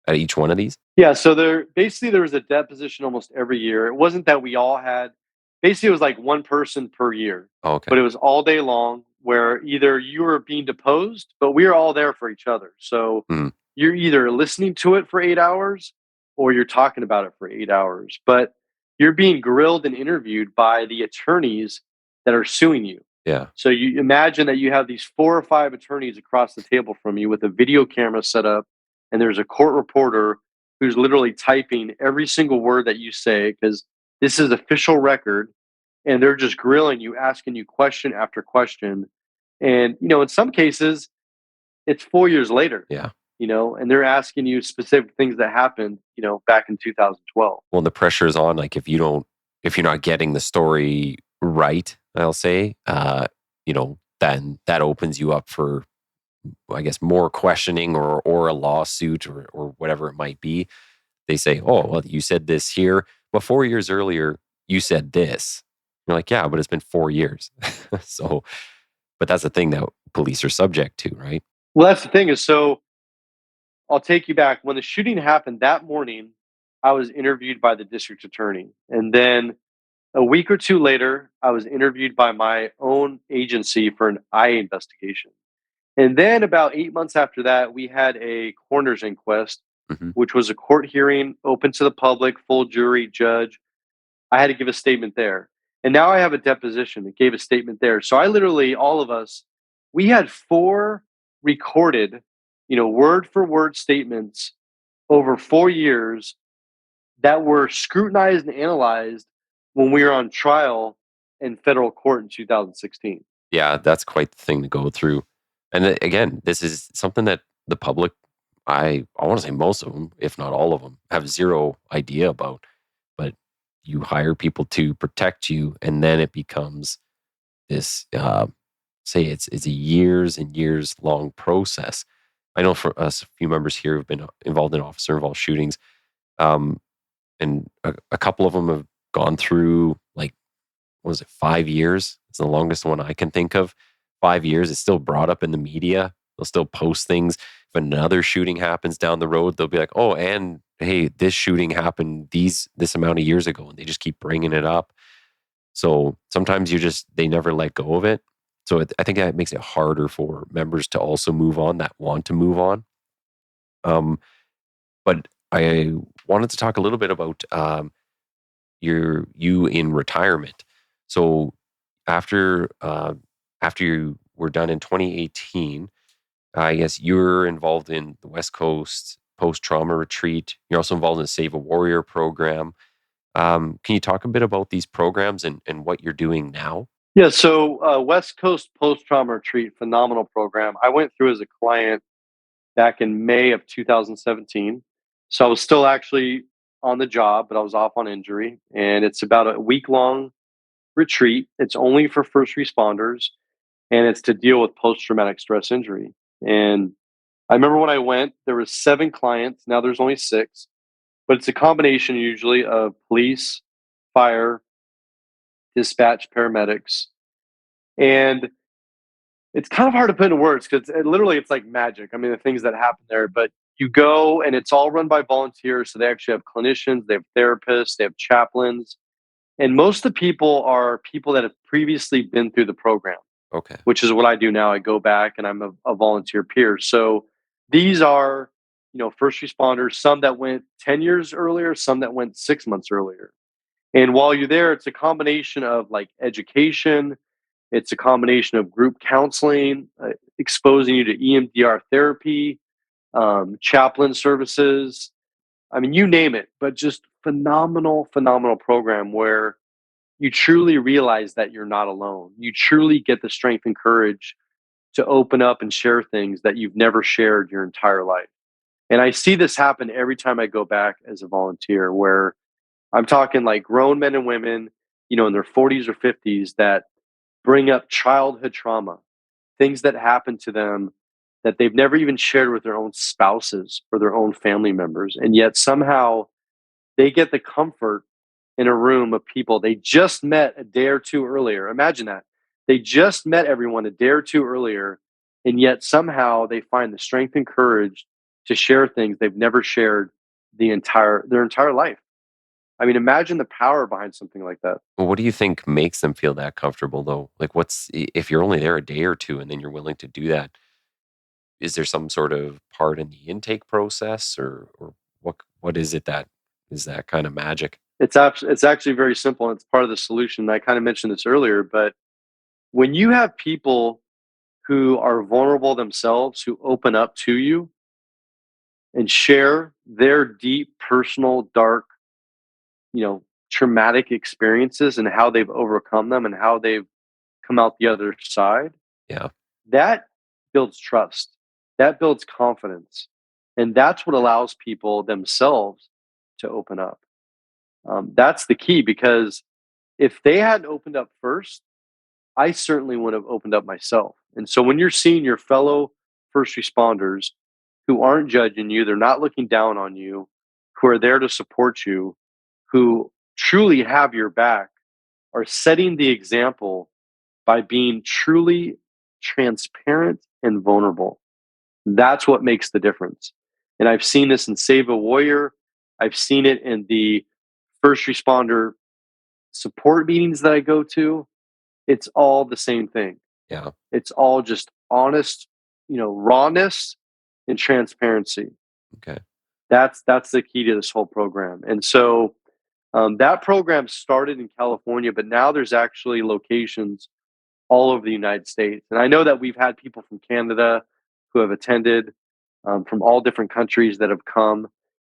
At each one of these? Yeah, so there was a deposition almost every year. It wasn't that we all had, basically it was like one person per year, Oh, okay. but it was all day long, where either you were being deposed, but we were all there for each other. So Mm. you're either listening to it for 8 hours or you're talking about it for 8 hours. But you're being grilled and interviewed by the attorneys that are suing you. Yeah. So you imagine that you have these 4 or 5 attorneys across the table from you with a video camera set up, and there's a court reporter who's literally typing every single word that you say because this is official record, and they're just grilling you, asking you question after question. And in some cases, it's 4 years later, Yeah. and they're asking you specific things that happened, back in 2012. Well, the pressure is on. Like if you're not getting the story right, I'll say, then that opens you up for, I guess, more questioning or a lawsuit or whatever it might be. They say, oh, well, you said this here, but 4 years earlier, you said this. You're like, yeah, but it's been 4 years. So, but that's the thing that police are subject to, right? Well, that's the thing is, so I'll take you back. When the shooting happened that morning, I was interviewed by the district attorney. And then a week or two later, I was interviewed by my own agency for an eye investigation. And then about 8 months after that, we had a coroner's inquest, Hmm. which was a court hearing open to the public, full jury, judge. I had to give a statement there. And now I have a deposition that gave a statement there. So I literally, all of us, we had 4 recorded, word for word statements over 4 years that were scrutinized and analyzed when we were on trial in federal court in 2016. Yeah, that's quite the thing to go through. And again, this is something that the public, I want to say most of them, if not all of them, have zero idea about. But you hire people to protect you, and then it becomes this. Say it's a years and years long process. I know for us, a few members here have been involved in officer involved shootings, um, and a couple of them have gone through like, what was it, 5 years? It's the longest one I can think of. 5 years. It's still brought up in the media. They'll still post things. If another shooting happens down the road, they'll be like, "Oh, and hey, this shooting happened this amount of years ago," and they just keep bringing it up. So sometimes they never let go of it. So I think that makes it harder for members to also move on that want to move on. Um, but I wanted to talk a little bit about you in retirement. So after you were done in 2018, I guess you're involved in the West Coast post trauma retreat. You're also involved in the Save a Warrior program. Can you talk a bit about these programs and what you're doing now? Yeah, so West Coast Post Trauma Retreat, phenomenal program. I went through as a client back in May of 2017. So I was still actually on the job, but I was off on injury. And it's about a week long retreat. It's only for first responders, and it's to deal with post traumatic stress injury. And I remember when I went, there was 7 clients. Now there's only 6, but it's a combination usually of police, fire, dispatch, paramedics. And it's kind of hard to put into words because literally it's like magic. I mean, the things that happen there, but you go and it's all run by volunteers. So they actually have clinicians, they have therapists, they have chaplains. And most of the people are people that have previously been through the program, Okay. which is what I do now. I go back and I'm a volunteer peer. So these are, first responders, some that went 10 years earlier, some that went 6 months earlier. And while you're there, it's a combination of like education, it's a combination of group counseling, exposing you to EMDR therapy, chaplain services. I mean, you name it, but just phenomenal, phenomenal program where you truly realize that you're not alone. You truly get the strength and courage to open up and share things that you've never shared your entire life. And I see this happen every time I go back as a volunteer, where I'm talking like grown men and women, in their 40s or 50s that bring up childhood trauma, things that happened to them that they've never even shared with their own spouses or their own family members. And yet somehow they get the comfort in a room of people they just met a day or two earlier. Imagine that. They just met everyone a day or two earlier, and yet somehow they find the strength and courage to share things they've never shared their entire life. I mean, imagine the power behind something like that. Well, what do you think makes them feel that comfortable though? Like if you're only there a day or two and then you're willing to do that, is there some sort of part in the intake process or what is it that is that kind of magic? It's actually very simple, and it's part of the solution. I kind of mentioned this earlier, but when you have people who are vulnerable themselves, who open up to you and share their deep, personal, dark, traumatic experiences and how they've overcome them and how they've come out the other side, Yeah. that builds trust. That builds confidence. And that's what allows people themselves to open up. That's the key, because if they hadn't opened up first, I certainly would have opened up myself. And so when you're seeing your fellow first responders who aren't judging you, they're not looking down on you, who are there to support you, who truly have your back, are setting the example by being truly transparent and vulnerable. That's what makes the difference. And I've seen this in Save a Warrior. I've seen it in the first responder support meetings that I go to. It's all the same thing. Yeah. It's all just honest, rawness and transparency. Okay. That's the key to this whole program. And so that program started in California, but now there's actually locations all over the United States. And I know that we've had people from Canada who have attended, from all different countries that have come.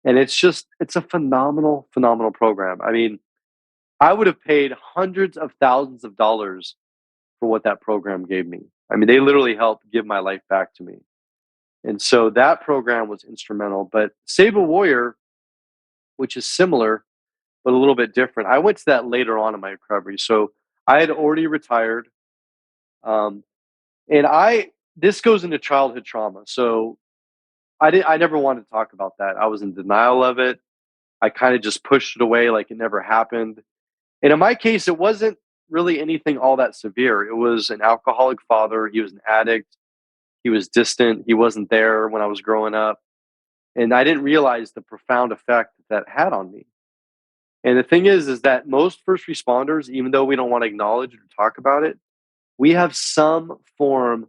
And it's a phenomenal, phenomenal program. I mean, I would have paid hundreds of thousands of dollars for what that program gave me. I mean, they literally helped give my life back to me. And so that program was instrumental. But Save a Warrior, which is similar, but a little bit different, I went to that later on in my recovery. So I had already retired. Um, and this goes into childhood trauma. So I never wanted to talk about that. I was in denial of it. I kind of just pushed it away like it never happened. And in my case, it wasn't really anything all that severe. It was an alcoholic father. He was an addict. He was distant. He wasn't there when I was growing up. And I didn't realize the profound effect that had on me. And the thing is that most first responders, even though we don't want to acknowledge or talk about it, we have some form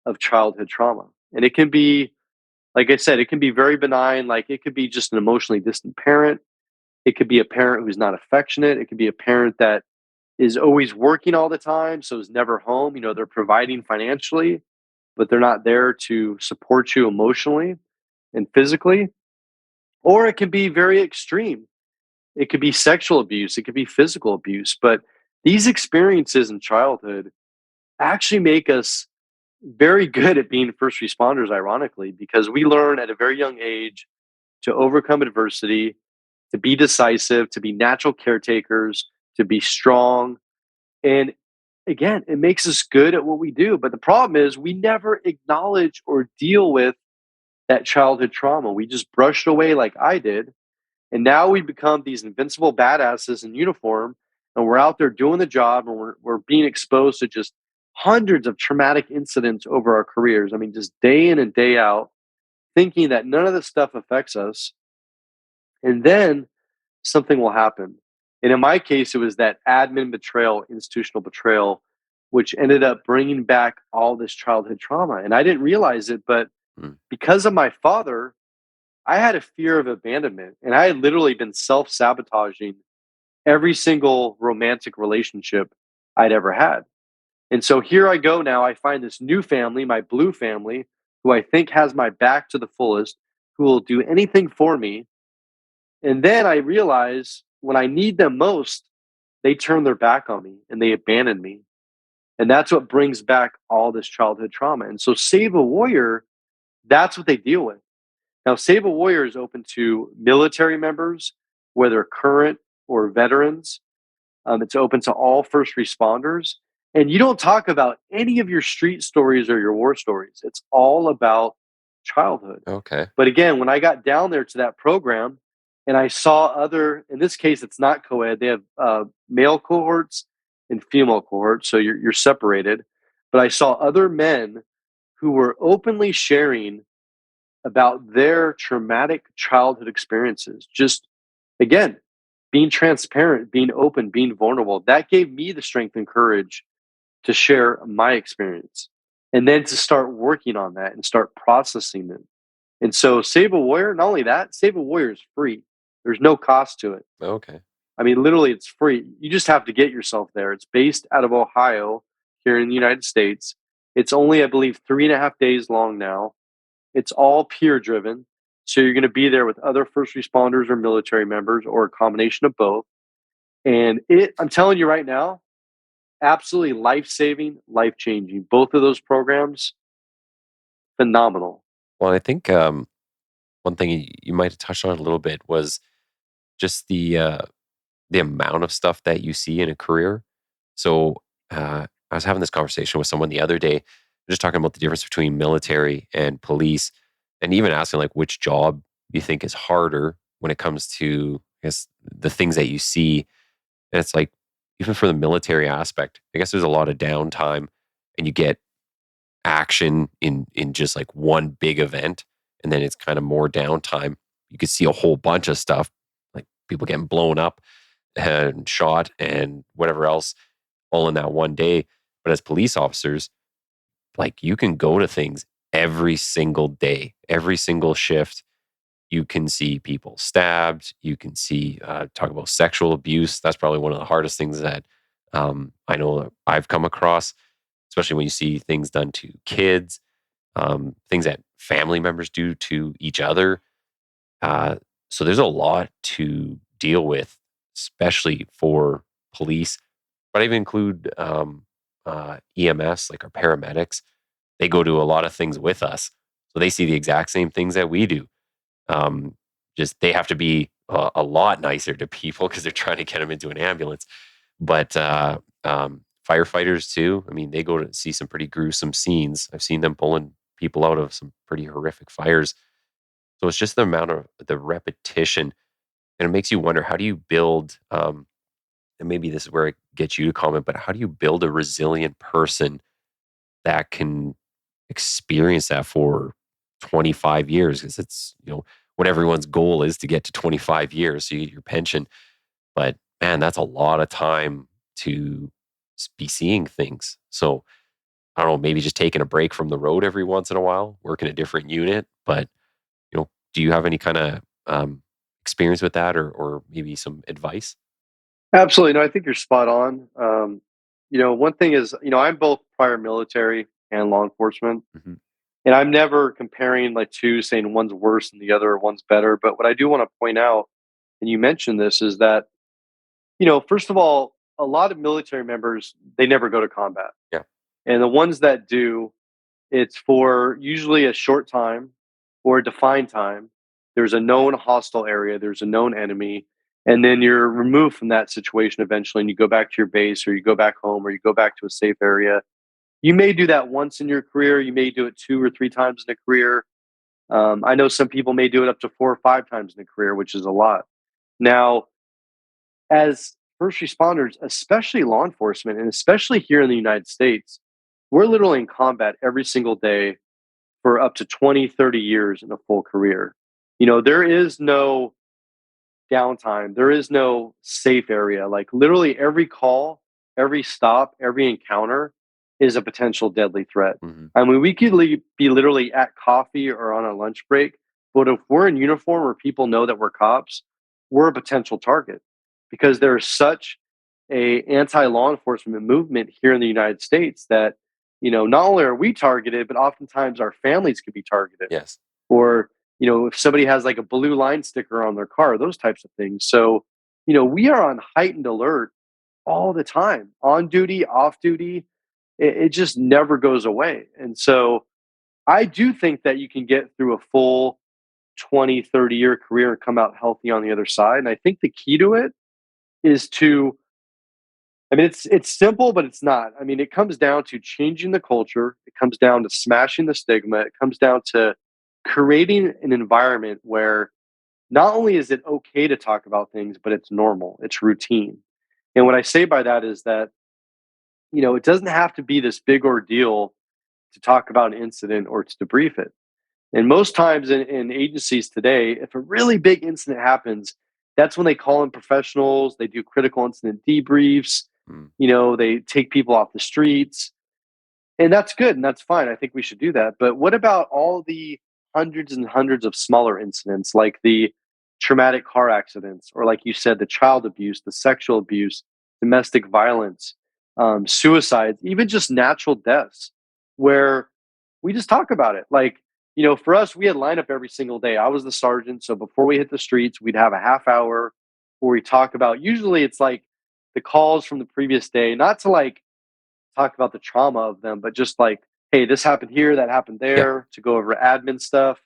of childhood trauma. And it can be, like I said, it can be very benign. Like it could be just an emotionally distant parent. It could be a parent who's not affectionate. It could be a parent that is always working all the time, so is never home. They're providing financially, but they're not there to support you emotionally and physically. Or it can be very extreme. It could be sexual abuse, it could be physical abuse. But these experiences in childhood actually make us very good at being first responders, ironically, because we learn at a very young age to overcome adversity, to be decisive, to be natural caretakers, to be strong. And again, it makes us good at what we do. But the problem is we never acknowledge or deal with that childhood trauma. We just brush it away like I did. And now we become these invincible badasses in uniform, and we're out there doing the job, and we're being exposed to just hundreds of traumatic incidents over our careers. I mean, just day in and day out, thinking that none of this stuff affects us. And then something will happen. And in my case, it was that admin betrayal, institutional betrayal, which ended up bringing back all this childhood trauma. And I didn't realize it, but Mm. because of my father, I had a fear of abandonment, and I had literally been self sabotaging every single romantic relationship I'd ever had. And so here I go now. I find this new family, my blue family, who I think has my back to the fullest, who will do anything for me. And then I realize when I need them most, they turn their back on me and they abandon me. And that's what brings back all this childhood trauma. And so Save a Warrior, that's what they deal with. Now, Save a Warrior is open to military members, whether current or veterans. It's open to all first responders. And you don't talk about any of your street stories or your war stories. It's all about childhood. Okay. But again, when I got down there to that program and I saw in this case, it's not co-ed. They have male cohorts and female cohorts. So you're separated. But I saw other men who were openly sharing about their traumatic childhood experiences. Just again, being transparent, being open, being vulnerable. That gave me the strength and courage to share my experience and then to start working on that and start processing them. And so Save a Warrior, not only that, Save a Warrior is free. There's no cost to it. Okay. I mean, literally, it's free. You just have to get yourself there. It's based out of Ohio here in the United States. It's only, I believe, 3.5 days long now. It's all peer driven. So you're going to be there with other first responders or military members or a combination of both. And I'm telling you right now, absolutely life saving, life changing. Both of those programs, phenomenal. Well, I think one thing you might have touched on a little bit was just the amount of stuff that you see in a career. So I was having this conversation with someone the other day, just talking about the difference between military and police, and even asking like which job you think is harder when it comes to, I guess, the things that you see. And it's like, even for the military aspect, I guess there's a lot of downtime, and you get action in just like one big event, and then it's kind of more downtime. You could see a whole bunch of stuff, like people getting blown up and shot and whatever else, all in that one day. But as police officers, like, you can go to things every single day, every single shift. You can see people stabbed. You can see, talk about sexual abuse. That's probably one of the hardest things that I know that I've come across, especially when you see things done to kids, things that family members do to each other. Uh, so there's a lot to deal with, especially for police. But I even include EMS, like our paramedics. They go to a lot of things with us, so they see the exact same things that we do. Um, just they have to be a lot nicer to people because they're trying to get them into an ambulance. But firefighters too. I mean, they go to see some pretty gruesome scenes. I've seen them pulling people out of some pretty horrific fires. So it's just the amount of the repetition, and it makes you wonder, how do you build? And maybe this is where it gets you to comment, but how do you build a resilient person that can experience that for 25 years? Because it's, what everyone's goal is to get to 25 years, so you get your pension. But man, that's a lot of time to be seeing things. So I don't know, maybe just taking a break from the road every once in a while, working a different unit. But, do you have any kind of experience with that, or maybe some advice? Absolutely. No, I think you're spot on. One thing is, I'm both prior military and law enforcement, Hmm. and I'm never comparing like two, saying one's worse than the other or one's better. But what I do want to point out, and you mentioned this, is that, first of all, a lot of military members, they never go to combat. Yeah. And the ones that do, it's for usually a short time or a defined time. There's a known hostile area, there's a known enemy, and then you're removed from that situation eventually, and you go back to your base, or you go back home, or you go back to a safe area. You may do that once in your career, you may do it 2 or 3 times in a career. I know some people may do it up to 4 or 5 times in a career, which is a lot. Now, as first responders, especially law enforcement, and especially here in the United States, we're literally in combat every single day for up to 20, 30 years in a full career. There is no downtime, there is no safe area. Like, literally every call, every stop, every encounter is a potential deadly threat. Hmm. I mean, we could be literally at coffee or on a lunch break, but if we're in uniform or people know that we're cops, we're a potential target, because there's such a anti-law enforcement movement here in the United States that, not only are we targeted, but oftentimes our families could be targeted. Yes. Or, if somebody has like a blue line sticker on their car, those types of things. So, we are on heightened alert all the time, on duty, off duty. It just never goes away. And so I do think that you can get through a full 20, 30-year career and come out healthy on the other side. And I think the key to it is to, I mean, it's simple, but it's not. I mean, it comes down to changing the culture. It comes down to smashing the stigma. It comes down to creating an environment where not only is it okay to talk about things, but it's normal, it's routine. And what I say by that is that, it doesn't have to be this big ordeal to talk about an incident or to debrief it. And most times in agencies today, if a really big incident happens, that's when they call in professionals, they do critical incident debriefs, Mm. they take people off the streets. And that's good and that's fine. I think we should do that. But what about all the hundreds and hundreds of smaller incidents, like the traumatic car accidents, or like you said, the child abuse, the sexual abuse, domestic violence, suicides, even just natural deaths, where we just talk about it. Like, for us, we had lineup every single day. I was the sergeant. So before we hit the streets, we'd have a half hour where we talk about, usually it's like the calls from the previous day, not to like talk about the trauma of them, but just like, hey, this happened here, that happened Yeah. there, to go over admin stuff.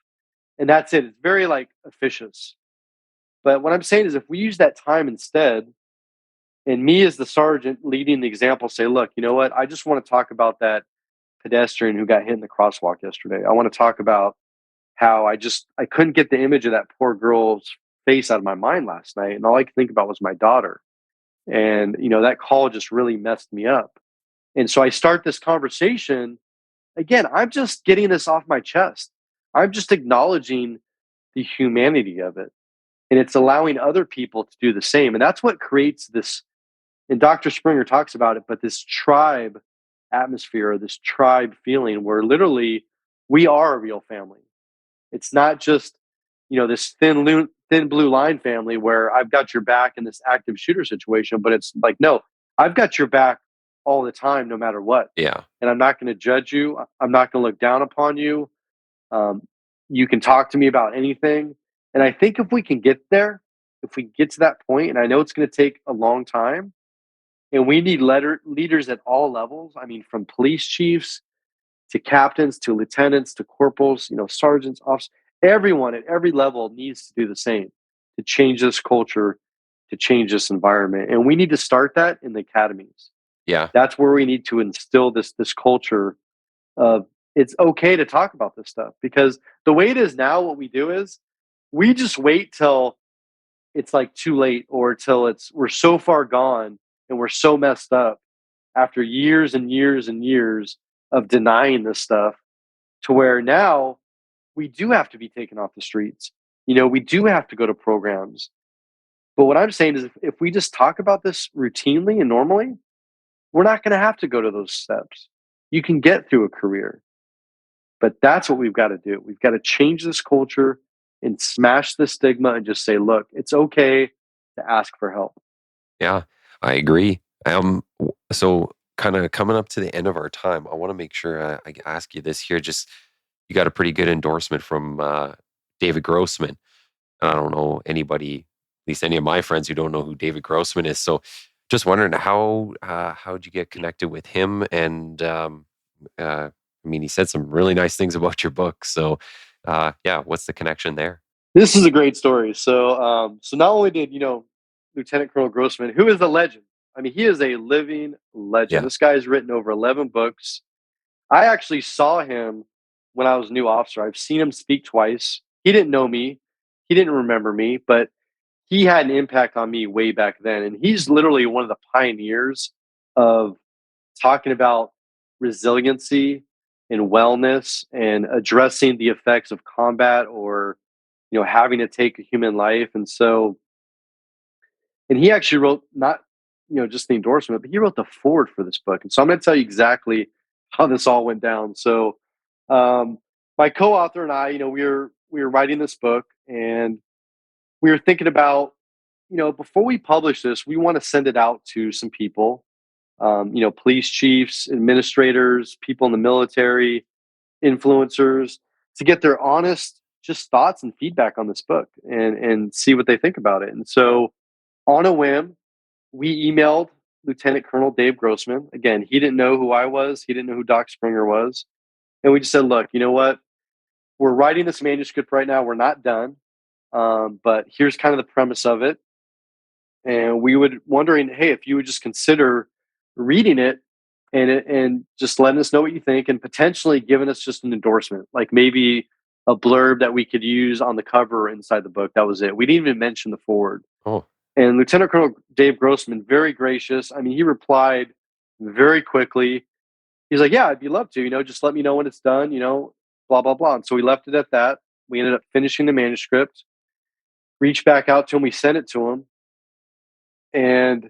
And that's it. It's very like officious. But what I'm saying is if we use that time instead, and me as the sergeant leading the example, say, look, you know what? I just want to talk about that pedestrian who got hit in the crosswalk yesterday. I want to talk about how I couldn't get the image of that poor girl's face out of my mind last night. And all I could think about was my daughter. And, that call just really messed me up. And so I start this conversation. Again, I'm just getting this off my chest. I'm just acknowledging the humanity of it. And it's allowing other people to do the same. And that's what creates this, and Dr. Springer talks about it, but this tribe atmosphere, this tribe feeling where literally we are a real family. It's not just, this thin blue line family where I've got your back in this active shooter situation, but it's like, no, I've got your back all the time, no matter what. Yeah. And I'm not going to judge you. I'm not going to look down upon you. Um, you can talk to me about anything. And I think if we can get there, if we get to that point, and I know it's going to take a long time, and we need leaders at all levels. I mean, from police chiefs to captains to lieutenants to corporals, sergeants, officers, everyone at every level needs to do the same to change this culture, to change this environment. And we need to start that in the academies. Yeah. That's where we need to instill this culture of it's okay to talk about this stuff, because the way it is now, what we do is we just wait till it's like too late, or till we're so far gone and we're so messed up after years and years and years of denying this stuff, to where now we do have to be taken off the streets. We do have to go to programs. But what I'm saying is if we just talk about this routinely and normally, we're not going to have to go to those steps. You can get through a career. But that's what we've got to do. We've got to change this culture and smash the stigma and just say, look, it's okay to ask for help. Yeah, I agree. So kind of coming up to the end of our time, I want to make sure I ask you this here. Just you got a pretty good endorsement from David Grossman. And I don't know anybody, at least any of my friends who don't know who David Grossman is. So just wondering how'd you get connected with him? And I mean, he said some really nice things about your book. So yeah, what's the connection there? This is a great story. So not only did, Lieutenant Colonel Grossman, who is a legend. I mean, he is a living legend. Yeah. This guy's written over 11 books. I actually saw him when I was a new officer. I've seen him speak twice. He didn't know me. He didn't remember me, but he had an impact on me way back then. And he's literally one of the pioneers of talking about resiliency and wellness and addressing the effects of combat, or, having to take a human life. And he actually wrote not, just the endorsement, but he wrote the foreword for this book. And so I'm going to tell you exactly how this all went down. So my co-author and I, we were writing this book, and we were thinking about, before we publish this, we want to send it out to some people, police chiefs, administrators, people in the military, influencers, to get their honest just thoughts and feedback on this book, and see what they think about it. And so on a whim, we emailed Lieutenant Colonel Dave Grossman. Again, he didn't know who I was. He didn't know who Doc Springer was. And we just said, look, you know what? We're writing this manuscript right now. We're not done. But here's kind of the premise of it. And we would wondering, hey, if you would just consider reading it and just letting us know what you think, and potentially giving us just an endorsement, like maybe a blurb that we could use on the cover or inside the book. That was it. We didn't even mention the forward. Oh, And Lieutenant Colonel Dave Grossman, very gracious. I mean, he replied very quickly. He's like, yeah, I'd love to, just let me know when it's done, blah, blah, blah. And so we left it at that. We ended up finishing the manuscript, reached back out to him. We sent it to him. And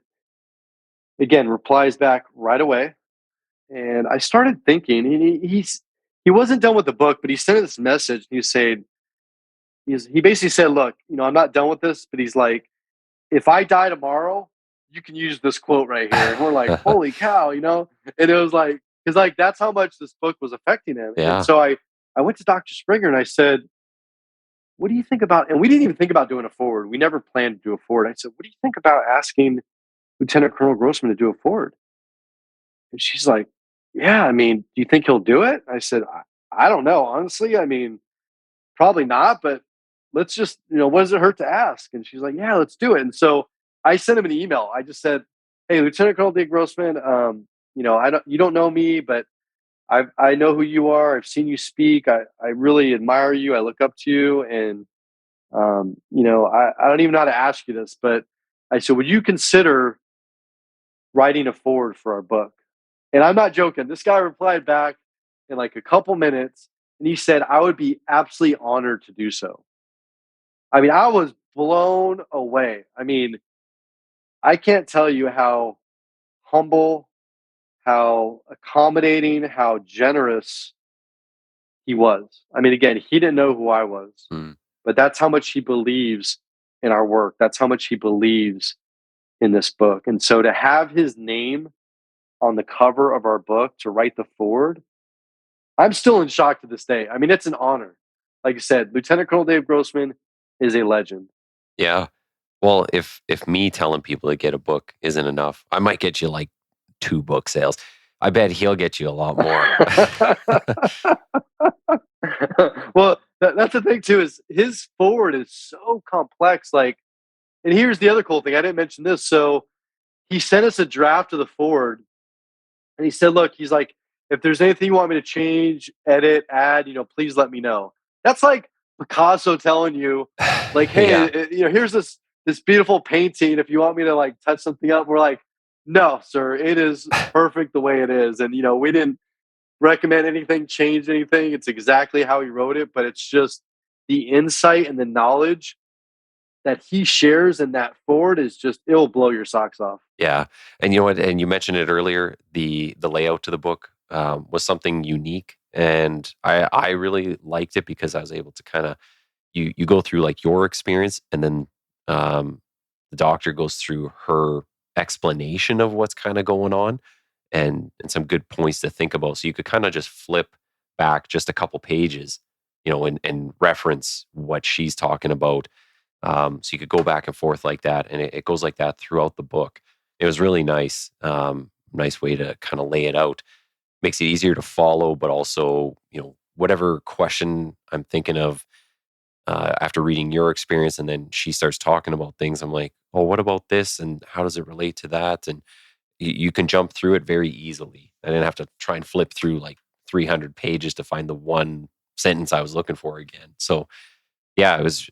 again, replies back right away. And I started thinking, he wasn't done with the book, but he sent this message. He was saying, he basically said, look, I'm not done with this, but he's like, if I die tomorrow, you can use this quote right here. And we're like, holy cow, And it was like, because like that's how much this book was affecting him. And Yeah. so I went to Dr. Springer and I said, what do you think about, and we didn't even think about doing a forward. We never planned to do a forward. I said, what do you think about asking Lieutenant Colonel Grossman to do a forward? And she's like, yeah, I mean, do you think he'll do it? I said, I don't know, honestly. I mean, probably not, but let's just, what does it hurt to ask? And she's like, yeah, let's do it. And so I sent him an email. I just said, hey, Lieutenant Colonel Dave Grossman, you don't know me, but I know who you are. I've seen you speak. I really admire you. I look up to you. And, I don't even know how to ask you this, but I said, would you consider writing a forward for our book? And I'm not joking. This guy replied back in like a couple minutes, and he said, I would be absolutely honored to do so. I mean, I was blown away. I mean, I can't tell you how humble, how accommodating, how generous he was. I mean, again, he didn't know who I was, Mm. but that's how much he believes in our work. That's how much he believes in this book. And so to have his name on the cover of our book, to write the forward, I'm still in shock to this day. I mean, it's an honor. Like I said, Lieutenant Colonel Dave Grossman is a legend. Yeah. Well, if me telling people to get a book isn't enough, I might get you like 2 book sales. I bet he'll get you a lot more. Well, that's the thing too, is his forward is so complex. Like, and here's the other cool thing. I didn't mention this. So he sent us a draft of the forward, and he said, look, he's like, if there's anything you want me to change, edit, add, please let me know. That's like Picasso telling you, like, hey, Yeah. here's this beautiful painting. If you want me to like touch something up, we're like, no, sir, it is perfect the way it is. And we didn't recommend anything, change anything. It's exactly how he wrote it, but it's just the insight and the knowledge that he shares in that forward is just, it'll blow your socks off. Yeah. And you know what? And you mentioned it earlier, the layout to the book was something unique. And I really liked it because I was able to kind of, you go through like your experience, and then the doctor goes through her explanation of what's kind of going on, and some good points to think about. So you could kind of just flip back just a couple pages, and reference what she's talking about. So you could go back and forth like that, and it goes like that throughout the book. It was really nice, nice way to kind of lay it out. Makes it easier to follow, but also, whatever question I'm thinking of after reading your experience, and then she starts talking about things, I'm like, oh, what about this, and how does it relate to that? And you can jump through it very easily. I didn't have to try and flip through like 300 pages to find the one sentence I was looking for again. So yeah, it was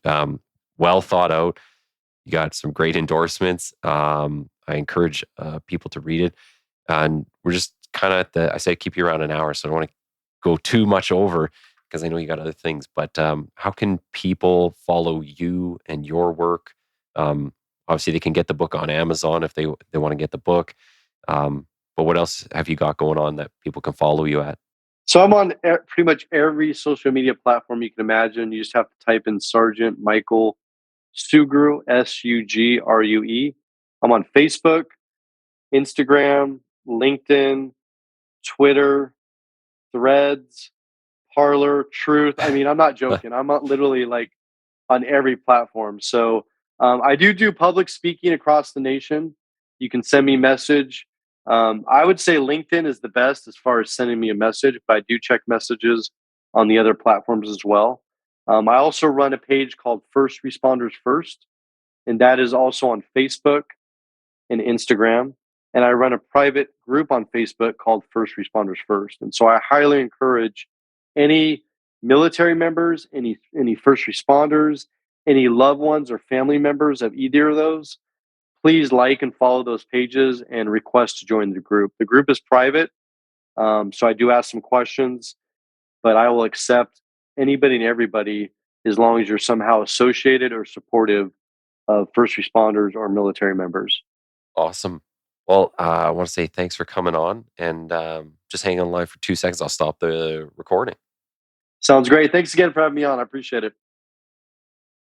well thought out. You got some great endorsements. I encourage people to read it. And we're just kind of I said keep you around an hour, so I don't want to go too much over because I know you got other things. But how can people follow you and your work? Obviously, they can get the book on Amazon if they want to get the book. But what else have you got going on that people can follow you at? So I'm on pretty much every social media platform you can imagine. You just have to type in Sergeant Michael Sugrue, Sugrue. I'm on Facebook, Instagram, LinkedIn, Twitter, Threads, Parlor, Truth. I mean, I'm not joking. I'm not literally like on every platform. So I do public speaking across the nation. You can send me a message. I would say LinkedIn is the best as far as sending me a message, but I do check messages on the other platforms as well. I also run a page called First Responders First, and that is also on Facebook and Instagram. And I run a private group on Facebook called First Responders First. And so I highly encourage any military members, any first responders, any loved ones or family members of either of those, please like and follow those pages and request to join the group. The group is private, so I do ask some questions, but I will accept anybody and everybody as long as you're somehow associated or supportive of first responders or military members. Awesome. Well, I want to say thanks for coming on, and just hang on line for 2 seconds. I'll stop the recording. Sounds great. Thanks again for having me on. I appreciate it.